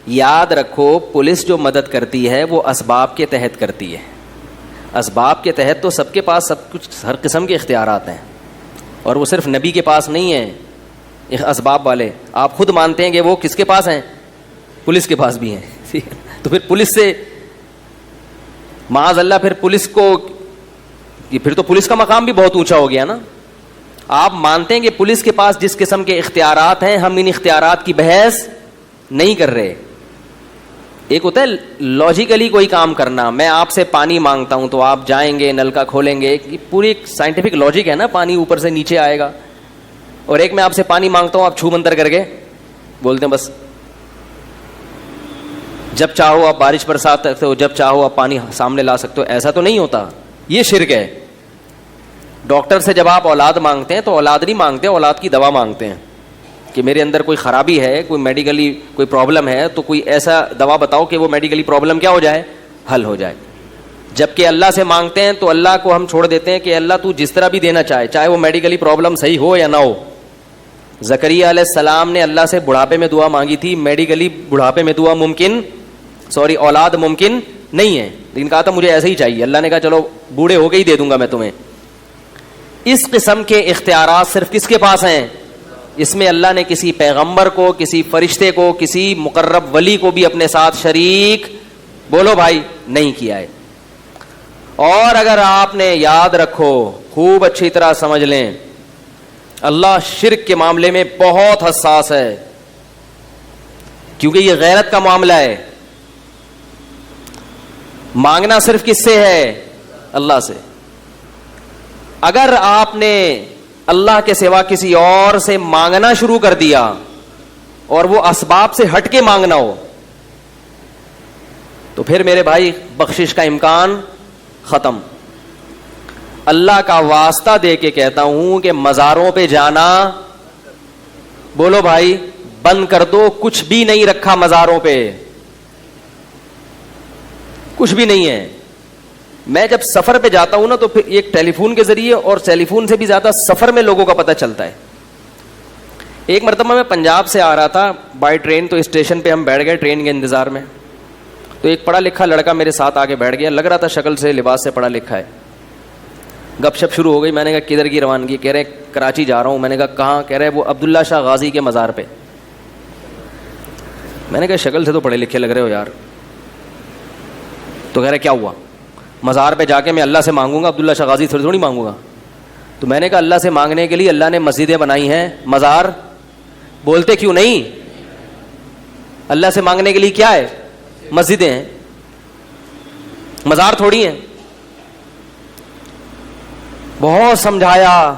یاد رکھو پولیس جو مدد کرتی ہے وہ اسباب کے تحت کرتی ہے. اسباب کے تحت تو سب کے پاس سب کچھ, ہر قسم کے اختیارات ہیں, اور وہ صرف نبی کے پاس نہیں ہیں اسباب والے. آپ خود مانتے ہیں کہ وہ کس کے پاس ہیں؟ پولیس کے پاس بھی ہیں. تو پھر پولیس سے معاذ اللہ, پھر پولیس کو, پھر تو پولیس کا مقام بھی بہت اونچا ہو گیا نا. آپ مانتے ہیں کہ پولیس کے پاس جس قسم کے اختیارات ہیں, ہم ان اختیارات کی بحث نہیں کر رہے. ایک ہوتا ہے لاجیکلی کوئی کام کرنا, میں آپ سے پانی مانگتا ہوں تو آپ جائیں گے نل کا کھولیں گے, پوری سائنٹیفک لاجک ہے نا, پانی اوپر سے نیچے آئے گا. اور ایک میں آپ سے پانی مانگتا ہوں, آپ چھو منتر کر کے بولتے ہیں بس جب چاہو آپ بارش برسات سکتے ہو, جب چاہو آپ پانی سامنے لا سکتے ہو. ایسا تو نہیں ہوتا, یہ شرک ہے. ڈاکٹر سے جب آپ اولاد مانگتے ہیں تو اولاد نہیں مانگتے, اولاد کی دوا مانگتے ہیں کہ میرے اندر کوئی خرابی ہے, کوئی میڈیکلی کوئی پرابلم ہے, تو کوئی ایسا دوا بتاؤ کہ وہ میڈیکلی پرابلم کیا ہو جائے, حل ہو جائے. جبکہ اللہ سے مانگتے ہیں تو اللہ کو ہم چھوڑ دیتے ہیں کہ اللہ تو جس طرح بھی دینا چاہے, چاہے وہ میڈیکلی پرابلم صحیح ہو یا نہ ہو. زکریا علیہ السلام نے اللہ سے بڑھاپے میں دعا مانگی تھی, میڈیکلی بڑھاپے میں دعا ممکن, اولاد ممکن نہیں ہے, لیکن کہا تھا مجھے ایسے ہی چاہیے. اللہ نے کہا چلو بوڑھے ہو کے ہی دے دوں گا میں تمہیں. اس قسم کے اختیارات صرف کس کے پاس ہیں؟ اس میں اللہ نے کسی پیغمبر کو, کسی فرشتے کو, کسی مقرب ولی کو بھی اپنے ساتھ شریک, بولو بھائی, نہیں کیا ہے. اور اگر آپ نے, یاد رکھو, خوب اچھی طرح سمجھ لیں, اللہ شرک کے معاملے میں بہت حساس ہے, کیونکہ یہ غیرت کا معاملہ ہے. مانگنا صرف کس سے ہے؟ اللہ سے. اگر آپ نے اللہ کے سوا کسی اور سے مانگنا شروع کر دیا اور وہ اسباب سے ہٹ کے مانگنا ہو, تو پھر میرے بھائی بخشش کا امکان ختم. اللہ کا واسطہ دے کے کہتا ہوں کہ مزاروں پہ جانا, بولو بھائی, بند کر دو. کچھ بھی نہیں رکھا مزاروں پہ, کچھ بھی نہیں ہے. میں جب سفر پہ جاتا ہوں نا تو پھر ایک ٹیلی فون کے ذریعے, اور ٹیلی فون سے بھی زیادہ سفر میں لوگوں کا پتہ چلتا ہے. ایک مرتبہ میں پنجاب سے آ رہا تھا بائی ٹرین, تو اسٹیشن پہ ہم بیٹھ گئے ٹرین کے انتظار میں. تو ایک پڑھا لکھا لڑکا میرے ساتھ آگے بیٹھ گیا, لگ رہا تھا شکل سے, لباس سے پڑھا لکھا ہے. گپ شپ شروع ہو گئی. میں نے کہا کدھر کی روانگی؟ کہہ رہے کراچی جا رہا ہوں. میں نے کہا کہاں؟ کہہ رہے وہ عبداللہ شاہ غازی کے مزار پہ. میں نے کہا شکل سے تو پڑھے لکھے لگ رہے ہو یار. تو کہہ رہے کیا ہوا؟ مزار پہ جا کے میں اللہ سے مانگوں گا, عبداللہ شاہ غازی تھوڑی مانگوں گا. تو میں نے کہا اللہ سے مانگنے کے لیے اللہ نے مسجدیں بنائی ہیں, مزار بولتے کیوں نہیں؟ اللہ سے مانگنے کے لیے کیا ہے؟ مسجدیں ہیں, مزار تھوڑی ہیں. بہت سمجھایا,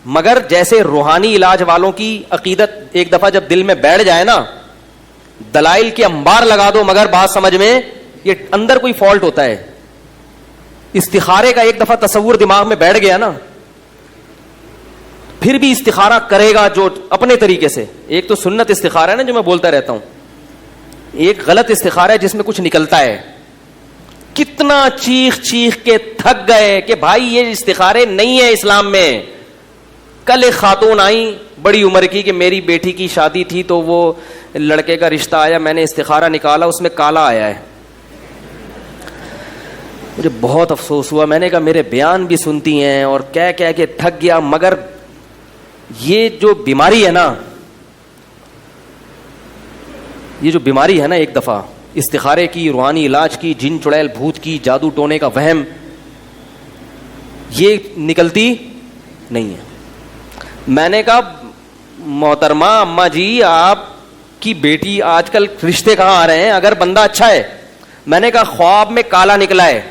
مگر جیسے روحانی علاج والوں کی عقیدت ایک دفعہ جب دل میں بیٹھ جائے نا, دلائل کے انبار لگا دو مگر بات سمجھ میں, یہ اندر کوئی فالٹ ہوتا ہے. استخارے کا ایک دفعہ تصور دماغ میں بیٹھ گیا نا, پھر بھی استخارہ کرے گا جو اپنے طریقے سے. ایک تو سنت استخارہ ہے نا جو میں بولتا رہتا ہوں, ایک غلط استخارہ ہے جس میں کچھ نکلتا ہے. کتنا چیخ چیخ کے تھک گئے کہ بھائی یہ استخارے نہیں ہے اسلام میں. کل ایک خاتون آئی بڑی عمر کی کہ میری بیٹی کی شادی تھی تو وہ لڑکے کا رشتہ آیا, میں نے استخارہ نکالا, اس میں کالا آیا ہے. مجھے بہت افسوس ہوا. میں نے کہا میرے بیان بھی سنتی ہیں اور کہہ کہہ کے تھک گیا, مگر یہ جو بیماری ہے نا, یہ جو بیماری ہے نا, ایک دفعہ استخارے کی, روحانی علاج کی, جن چڑیل بھوت کی, جادو ٹونے کا وہم, یہ نکلتی نہیں ہے. میں نے کہا محترمہ اماں جی آپ کی بیٹی آج کل رشتے کہاں آ رہے ہیں اگر بندہ اچھا ہے. میں نے کہا خواب میں کالا نکلا ہے,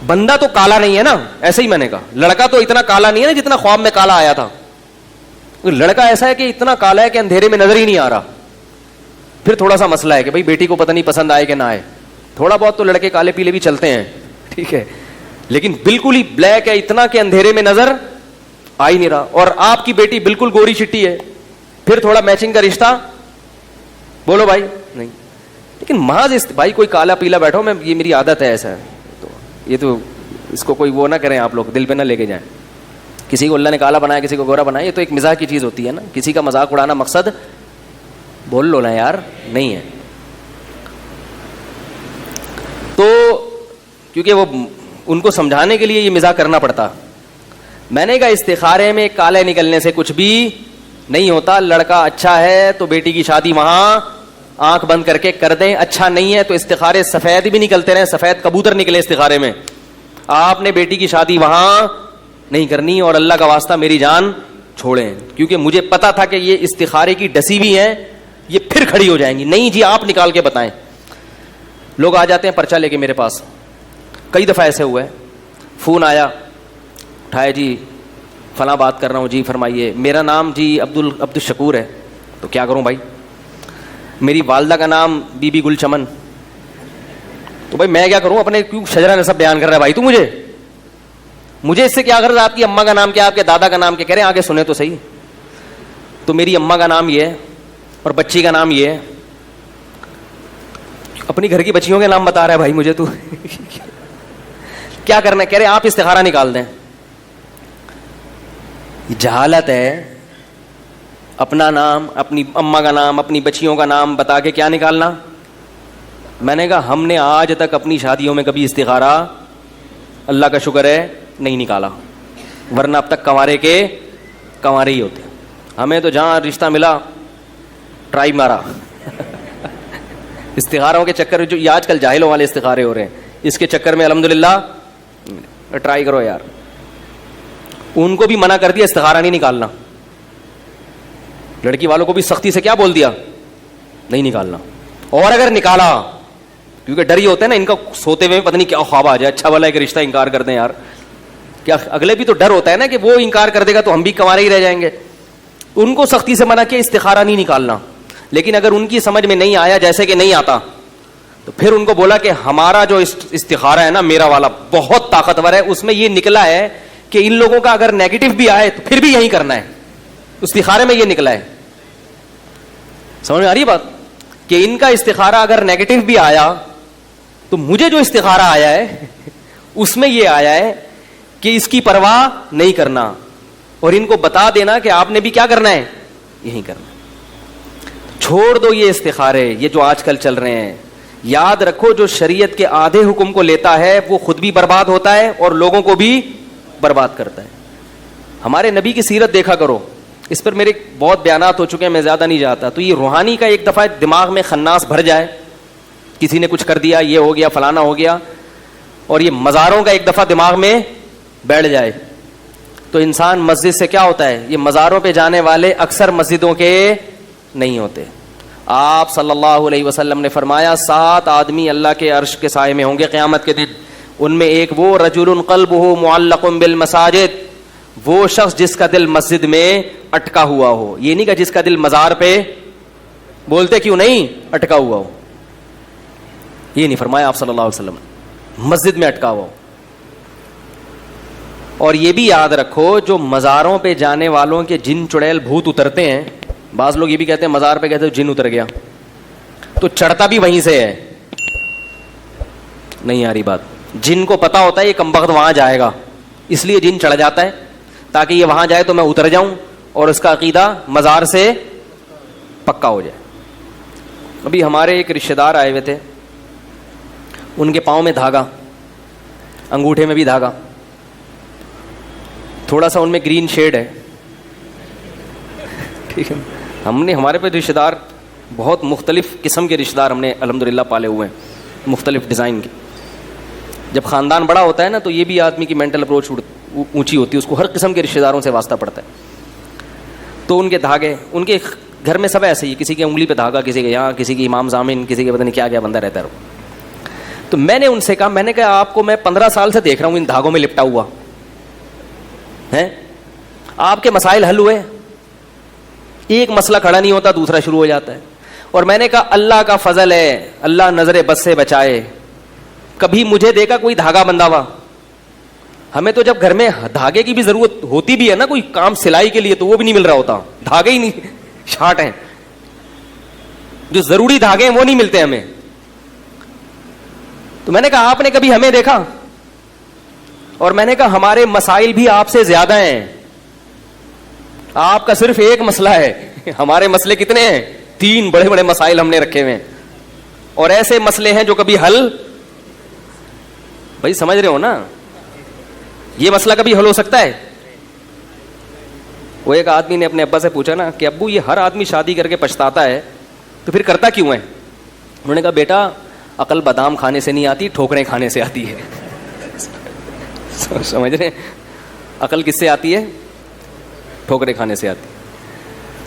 بندہ تو کالا نہیں ہے نا. ایسے ہی میں نے کہا لڑکا تو اتنا کالا نہیں ہے نا جتنا خواب میں کالا آیا تھا. لڑکا ایسا ہے کہ اتنا کالا ہے کہ اندھیرے میں نظر ہی نہیں آ رہا. پھر تھوڑا سا مسئلہ ہے کہ بھائی بیٹی کو پتہ نہیں پسند آئے کہ نہ آئے. تھوڑا بہت تو لڑکے کالے پیلے بھی چلتے ہیں, ٹھیک ہے, لیکن بالکل ہی بلیک ہے اتنا کہ اندھیرے میں نظر آ ہی نہیں رہا. اور آپ کی بیٹی بالکل گوری چٹی ہے, پھر تھوڑا میچنگ کا رشتہ بولو بھائی نہیں. لیکن محض بھائی کوئی کالا پیلا بیٹھو, میں یہ میری عادت ہے ایسا ہے, تو یہ تو اس کو کوئی وہ نہ کریں آپ لوگ, دل پہ نہ لے کے جائیں. کسی کو اللہ نے کالا بنایا کسی کو گورا بنایا, یہ تو ایک مزاح کی چیز ہوتی ہے نا. کسی کا مذاق اڑانا مقصد بول لو نا یار نہیں ہے. تو کیونکہ وہ ان کو سمجھانے کے لیے یہ مزاح کرنا پڑتا. میں نے کہا استخارے میں کالے نکلنے سے کچھ بھی نہیں ہوتا. لڑکا اچھا ہے تو بیٹی کی شادی وہاں آنکھ بند کر کے کر دیں, اچھا نہیں ہے تو استخارے سفید بھی نکلتے رہے, سفید کبوتر نکلے استخارے میں, آپ نے بیٹی کی شادی وہاں نہیں کرنی. اور اللہ کا واسطہ میری جان چھوڑیں, کیونکہ مجھے پتا تھا کہ یہ استخارے کی ڈسی بھی ہیں, یہ پھر کھڑی ہو جائیں گی. نہیں جی آپ نکال کے بتائیں. لوگ آ جاتے ہیں پرچہ لے کے میرے پاس, کئی دفعہ ایسے ہوا ہے. فون آیا, اٹھایا جی فلاں بات کر رہا ہوں, جی فرمائیے. میرا نام جی عبد الشکور ہے. تو کیا کروں بھائی, میری والدہ کا نام بی بی گل چمن. تو بھائی میں کیا کروں, اپنے کیوں شجرہ نسب بیان کر رہا ہے بھائی تو مجھے اس سے کیا غرض, آپ کی اماں کا نام کیا, آپ کے دادا کا نام کیا, کہہ رہے ہیں آگے سنیں تو صحیح. تو میری اماں کا نام یہ ہے اور بچی کا نام یہ ہے. اپنی گھر کی بچیوں کے نام بتا رہا ہے بھائی مجھے, تو کیا کرنا ہے. کہہ رہے آپ استخارہ نکال دیں. جہالت ہے. اپنا نام, اپنی اماں کا نام, اپنی بچیوں کا نام بتا کے کیا نکالنا. میں نے کہا ہم نے آج تک اپنی شادیوں میں کبھی استخارہ اللہ کا شکر ہے نہیں نکالا, ورنہ اب تک کنوارے کے کنوارے ہی ہوتے. ہمیں تو جہاں رشتہ ملا ٹرائی مارا. استخاروں کے چکر میں جو یہ آج کل جاہلوں والے استخارے ہو رہے ہیں, اس کے چکر میں الحمدللہ ٹرائی کرو یار. ان کو بھی منع کر دیا استخارہ نہیں نکالنا. لڑکی والوں کو بھی سختی سے کیا بول دیا, نہیں نکالنا. اور اگر نکالا, کیونکہ ڈر ہی ہوتا ہے نا ان کا, سوتے ہوئے پتہ نہیں کیا خواب آ جائے, اچھا والا ایک رشتہ انکار کر دیں یار. کیا اگلے بھی تو ڈر ہوتا ہے نا کہ وہ انکار کر دے گا تو ہم بھی کنوارے ہی رہ جائیں گے. ان کو سختی سے منع کیا استخارہ نہیں نکالنا. لیکن اگر ان کی سمجھ میں نہیں آیا, جیسے کہ نہیں آتا, تو پھر ان کو بولا کہ ہمارا جو استخارہ ہے نا میرا والا بہت طاقتور ہے, اس میں یہ نکلا ہے کہ ان لوگوں کا اگر نیگیٹو بھی آئے تو پھر بھی یہی کرنا ہے. استخارے میں یہ نکلا ہے. سمجھ میں آ رہی ہے بات, کہ ان کا استخارہ اگر نیگیٹو بھی آیا تو مجھے جو استخارہ آیا ہے اس میں یہ آیا ہے کہ اس کی پرواہ نہیں کرنا, اور ان کو بتا دینا کہ آپ نے بھی کیا کرنا ہے, یہی کرنا. چھوڑ دو یہ استخارے, یہ جو آج کل چل رہے ہیں. یاد رکھو جو شریعت کے آدھے حکم کو لیتا ہے وہ خود بھی برباد ہوتا ہے اور لوگوں کو بھی برباد کرتا ہے. ہمارے نبی کی سیرت دیکھا کرو, اس پر میرے بہت بیانات ہو چکے ہیں, میں زیادہ نہیں جاتا. تو یہ روحانی کا ایک دفعہ دماغ میں خناس بھر جائے, کسی نے کچھ کر دیا, یہ ہو گیا, فلانا ہو گیا, اور یہ مزاروں کا ایک دفعہ دماغ میں بیٹھ جائے, تو انسان مسجد سے کیا ہوتا ہے, یہ مزاروں پہ جانے والے اکثر مسجدوں کے نہیں ہوتے. آپ صلی اللہ علیہ وسلم نے فرمایا 7 آدمی اللہ کے عرش کے سائے میں ہوں گے قیامت کے دن. ان میں ایک وہ رجل قلبہ معلق بالمساجد, وہ شخص جس کا دل مسجد میں اٹکا ہوا ہو. یہ نہیں کہ جس کا دل مزار پہ بولتے کیوں نہیں اٹکا ہوا ہو, یہ نہیں فرمایا آپ صلی اللہ علیہ وسلم, مسجد میں اٹکا ہوا ہو. اور یہ بھی یاد رکھو جو مزاروں پہ جانے والوں کے جن چڑیل بھوت اترتے ہیں, بعض لوگ یہ بھی کہتے ہیں مزار پہ کہتے ہیں جن اتر گیا, تو چڑھتا بھی وہیں سے ہے. نہیں آ رہی بات. جن کو پتا ہوتا ہے یہ کمبخت وہاں جائے گا, اس لیے جن چڑھ جاتا ہے تاکہ یہ وہاں جائے تو میں اتر جاؤں اور اس کا عقیدہ مزار سے پکا ہو جائے. ابھی ہمارے ایک رشتہ دار آئے ہوئے تھے, ان کے پاؤں میں دھاگا, انگوٹھے میں بھی دھاگا, تھوڑا سا ان میں گرین شیڈ ہے, ٹھیک ہے. ہم نے ہمارے پہ رشتہ دار بہت مختلف قسم کے رشتہ دار ہم نے الحمدللہ پالے ہوئے ہیں, مختلف ڈیزائن کے. جب خاندان بڑا ہوتا ہے نا تو یہ بھی آدمی کی مینٹل اپروچ اونچی ہوتی ہے, اس کو ہر قسم کے رشتہ داروں سے واسطہ پڑتا ہے. تو ان کے دھاگے, ان کے گھر میں سب ایسے ہی, کسی کے انگلی پہ دھاگا, کسی کے یہاں, کسی کی امام ضامن, کسی کے پتہ نہیں کیا کیا بندہ رہتا ہے. تو میں نے ان سے کہا, میں نے کہا آپ کو میں 15 سال سے دیکھ رہا ہوں ان دھاگوں میں لپٹا ہوا ہے, آپ کے مسائل حل ہوئے؟ ایک مسئلہ کھڑا نہیں ہوتا دوسرا شروع ہو جاتا ہے. اور میں نے کہا اللہ کا فضل ہے, اللہ نظر بد سے بچائے, کبھی مجھے دیکھا کوئی دھاگا بندھا ہوا؟ ہمیں تو جب گھر میں دھاگے کی بھی ضرورت ہوتی بھی ہے نا, کوئی کام سلائی کے لیے, تو وہ بھی نہیں مل رہا ہوتا, دھاگے ہی نہیں شارٹ ہیں, جو ضروری دھاگے ہیں وہ نہیں ملتے ہمیں. تو میں نے کہا آپ نے کبھی ہمیں دیکھا؟ اور میں نے کہا ہمارے مسائل بھی آپ سے زیادہ ہیں, آپ کا صرف ایک مسئلہ ہے, ہمارے مسئلے کتنے ہیں؟ 3 بڑے بڑے مسائل ہم نے رکھے ہوئے ہیں, اور ایسے مسئلے ہیں جو کبھی حل, بھائی سمجھ رہے ہو نا, یہ مسئلہ کبھی حل ہو سکتا ہے؟ وہ ایک آدمی نے اپنے ابا سے پوچھا نا کہ ابو یہ ہر آدمی شادی کر کے پچھتاتا ہے تو پھر کرتا کیوں ہے؟ انہوں نے کہا بیٹا عقل بادام کھانے سے نہیں آتی, ٹھوکریں کھانے سے آتی ہے. سمجھ رہے ہیں, عقل کس سے آتی ہے؟ ٹھوکریں کھانے سے آتی.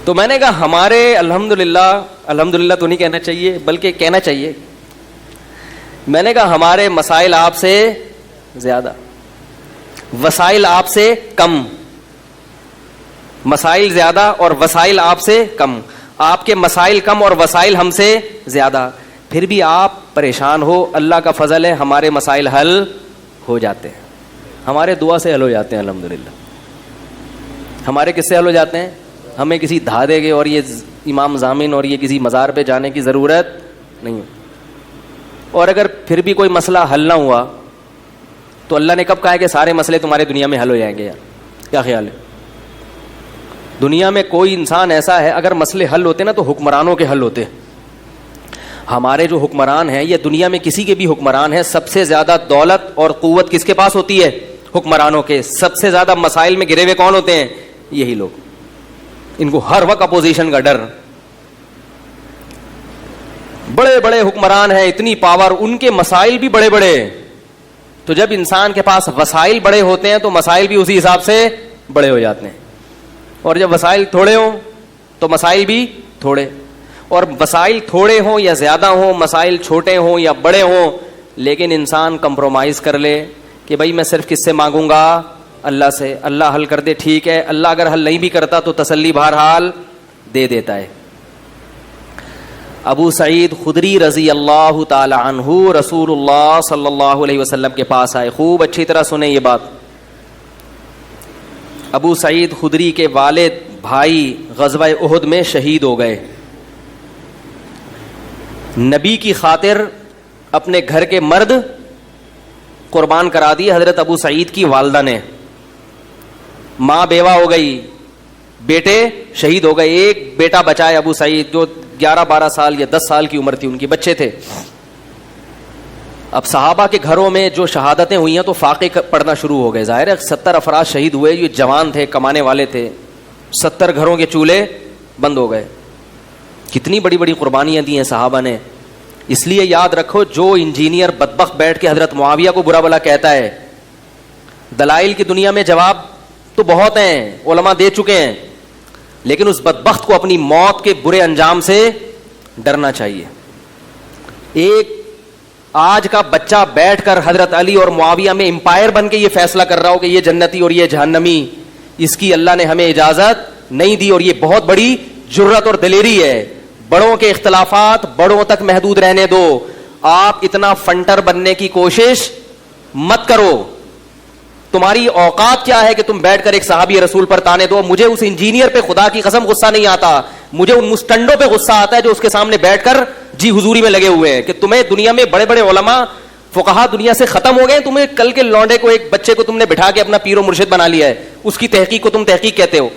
تو میں نے کہا ہمارے الحمدللہ تو نہیں کہنا چاہیے بلکہ کہنا چاہیے, میں نے کہا ہمارے مسائل آپ سے زیادہ, وسائل آپ سے کم. مسائل زیادہ اور وسائل آپ سے کم, آپ کے مسائل کم اور وسائل ہم سے زیادہ, پھر بھی آپ پریشان ہو. اللہ کا فضل ہے ہمارے مسائل حل ہو جاتے ہیں, ہمارے دعا سے حل ہو جاتے ہیں الحمدللہ. ہمارے کس سے حل ہو جاتے ہیں؟ ہمیں کسی دھادے کے اور یہ امام ضامن اور یہ کسی مزار پہ جانے کی ضرورت نہیں. اور اگر پھر بھی کوئی مسئلہ حل نہ ہوا تو اللہ نے کب کہا ہے کہ سارے مسئلے تمہارے دنیا میں حل ہو جائیں گے؟ یار کیا خیال ہے؟ دنیا میں کوئی انسان ایسا ہے, اگر مسئلے حل ہوتے نا تو حکمرانوں کے حل ہوتے. ہمارے جو حکمران ہیں, یہ دنیا میں کسی کے بھی حکمران ہیں, سب سے زیادہ دولت اور قوت کس کے پاس ہوتی ہے؟ حکمرانوں کے. سب سے زیادہ مسائل میں گرے ہوئے کون ہوتے ہیں؟ یہی لوگ. ان کو ہر وقت اپوزیشن کا ڈر. بڑے بڑے حکمران ہیں, اتنی پاور, ان کے مسائل بھی بڑے بڑے. تو جب انسان کے پاس وسائل بڑے ہوتے ہیں تو مسائل بھی اسی حساب سے بڑے ہو جاتے ہیں, اور جب وسائل تھوڑے ہوں تو مسائل بھی تھوڑے. اور وسائل تھوڑے ہوں یا زیادہ ہوں, مسائل چھوٹے ہوں یا بڑے ہوں, لیکن انسان کمپرومائز کر لے کہ بھائی میں صرف کس سے مانگوں گا؟ اللہ سے. اللہ حل کر دے ٹھیک ہے, اللہ اگر حل نہیں بھی کرتا تو تسلی بہرحال دے دیتا ہے. ابو سعید خدری رضی اللہ تعالی عنہ رسول اللہ صلی اللہ علیہ وسلم کے پاس آئے. خوب اچھی طرح سنیں یہ بات. ابو سعید خدری کے والد بھائی غزوہ احد میں شہید ہو گئے. نبی کی خاطر اپنے گھر کے مرد قربان کرا دیے حضرت ابو سعید کی والدہ نے. ماں بیوہ ہو گئی, بیٹے شہید ہو گئے. ایک بیٹا بچائے ابو سعید, جو 11-12 سال یا 10 سال کی عمر تھی, ان کی بچے تھے. اب صحابہ کے گھروں میں جو شہادتیں ہوئی ہیں تو فاقے پڑھنا شروع ہو گئے. ظاہر ہے 70 افراد شہید ہوئے, یہ جوان تھے, کمانے والے تھے. 70 گھروں کے چولہے بند ہو گئے. کتنی بڑی بڑی قربانیاں دی ہیں صحابہ نے. اس لیے یاد رکھو, جو انجینئر بدبخت بیٹھ کے حضرت معاویہ کو برا بلا کہتا ہے, دلائل کی دنیا میں جواب تو بہت ہیں, علماء دے چکے ہیں, لیکن اس بدبخت کو اپنی موت کے برے انجام سے ڈرنا چاہیے. ایک آج کا بچہ بیٹھ کر حضرت علی اور معاویہ میں امپائر بن کے یہ فیصلہ کر رہا ہو کہ یہ جنتی اور یہ جہنمی, اس کی اللہ نے ہمیں اجازت نہیں دی, اور یہ بہت بڑی جرت اور دلیری ہے. بڑوں کے اختلافات بڑوں تک محدود رہنے دو. آپ اتنا فنٹر بننے کی کوشش مت کرو. تمہاری اوقات کیا ہے کہ تم بیٹھ کر ایک صحابی رسول پر تانے دو؟ مجھے اس انجینئر پہ خدا کی قسم غصہ نہیں آتا, مجھے ان مسٹنڈوں پہ غصہ آتا ہے جو اس کے سامنے بیٹھ کر جی حضوری میں لگے ہوئے ہیں کہ تمہیں دنیا میں بڑے بڑے علماء فقہا دنیا سے ختم ہو گئے, تمہیں کل کے لونڈے کو, ایک بچے کو تم نے بٹھا کے اپنا پیر و مرشد بنا لیا ہے, اس کی تحقیق کو تم تحقیق کہتے ہو.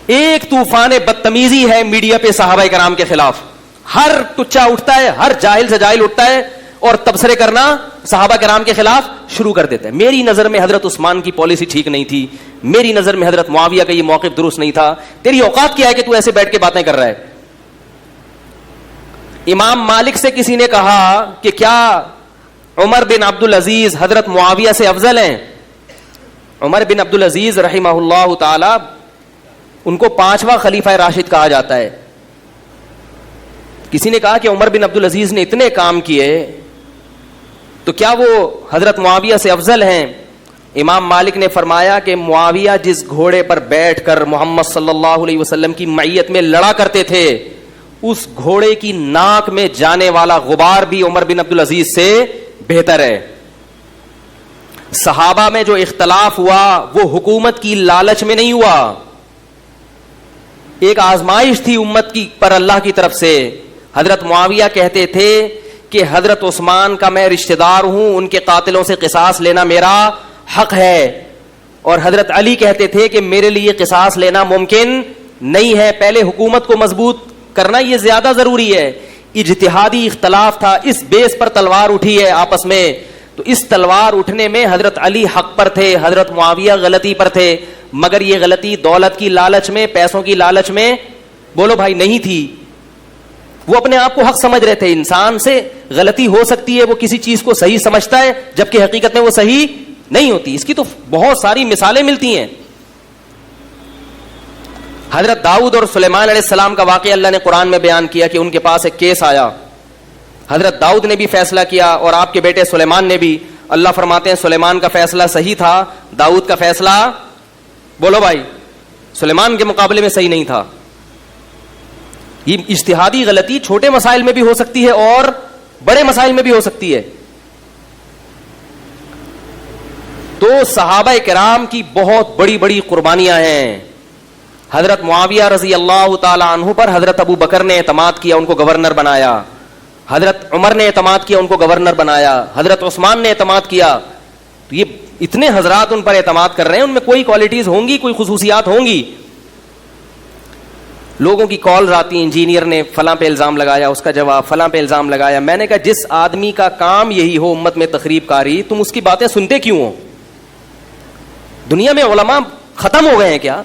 ایک طوفان بدتمیزی ہے میڈیا پہ صحابہ کرام کے خلاف. ہر ٹچا اٹھتا ہے, ہر جاہل سے جاہل اٹھتا ہے اور تبصرے کرنا صحابہ کرام کے خلاف شروع کر دیتے ہیں. میری نظر میں حضرت عثمان کی پالیسی ٹھیک نہیں تھی, میری نظر میں حضرت معاویہ کا یہ موقف درست نہیں تھا. تیری اوقات کیا ہے کہ تو ایسے بیٹھ کے باتیں کر رہا ہے؟ امام مالک سے کسی نے کہا کہ کیا عمر بن عبد العزیز حضرت معاویہ سے افضل ہیں. عمر بن عبد العزیز رحمہ اللہ تعالی, ان کو 5واں خلیفہ راشد کہا جاتا ہے. کسی نے کہا کہ عمر بن عبد العزیز نے اتنے کام کیے تو کیا وہ حضرت معاویہ سے افضل ہیں؟ امام مالک نے فرمایا کہ معاویہ جس گھوڑے پر بیٹھ کر محمد صلی اللہ علیہ وسلم کی معیت میں لڑا کرتے تھے, اس گھوڑے کی ناک میں جانے والا غبار بھی عمر بن عبد العزیز سے بہتر ہے. صحابہ میں جو اختلاف ہوا وہ حکومت کی لالچ میں نہیں ہوا, ایک آزمائش تھی امت کی پر اللہ کی طرف سے. حضرت معاویہ کہتے تھے کہ حضرت عثمان کا میں رشتہ دار ہوں, ان کے قاتلوں سے قصاص لینا میرا حق ہے, اور حضرت علی کہتے تھے کہ میرے لیے قصاص لینا ممکن نہیں ہے, پہلے حکومت کو مضبوط کرنا یہ زیادہ ضروری ہے. اجتہادی اختلاف تھا, اس بیس پر تلوار اٹھی ہے آپس میں, تو اس تلوار اٹھنے میں حضرت علی حق پر تھے, حضرت معاویہ غلطی پر تھے, مگر یہ غلطی دولت کی لالچ میں, پیسوں کی لالچ میں بولو بھائی نہیں تھی. وہ اپنے آپ کو حق سمجھ رہے تھے. انسان سے غلطی ہو سکتی ہے, وہ کسی چیز کو صحیح سمجھتا ہے جبکہ حقیقت میں وہ صحیح نہیں ہوتی. اس کی تو بہت ساری مثالیں ملتی ہیں. حضرت داؤد اور سلیمان علیہ السلام کا واقعہ اللہ نے قرآن میں بیان کیا کہ ان کے پاس ایک کیس آیا. حضرت داؤد نے بھی فیصلہ کیا اور آپ کے بیٹے سلیمان نے بھی. اللہ فرماتے ہیں سلیمان کا فیصلہ صحیح تھا, داؤد کا فیصلہ بولو بھائی سلیمان کے مقابلے میں صحیح نہیں تھا. یہ اجتہادی غلطی چھوٹے مسائل میں بھی ہو سکتی ہے اور بڑے مسائل میں بھی ہو سکتی ہے. تو صحابہ کرام کی بہت بڑی بڑی قربانیاں ہیں. حضرت معاویہ رضی اللہ تعالی عنہ پر حضرت ابو بکر نے اعتماد کیا, ان کو گورنر بنایا. حضرت عمر نے اعتماد کیا, ان کو گورنر بنایا. حضرت عثمان نے اعتماد کیا. تو یہ اتنے حضرات ان پر اعتماد کر رہے ہیں, ان میں کوئی کوالٹیز ہوں گی, کوئی خصوصیات ہوں گی. لوگوں کی کالز آتی, انجینئر نے فلاں پہ الزام لگایا, اس کا جواب فلاں پہ الزام لگایا. میں نے کہا جس آدمی کا کام یہی ہو امت میں تخریب کاری, تم اس کی باتیں سنتے کیوں ہو؟ دنیا میں علماء ختم ہو گئے ہیں کیا؟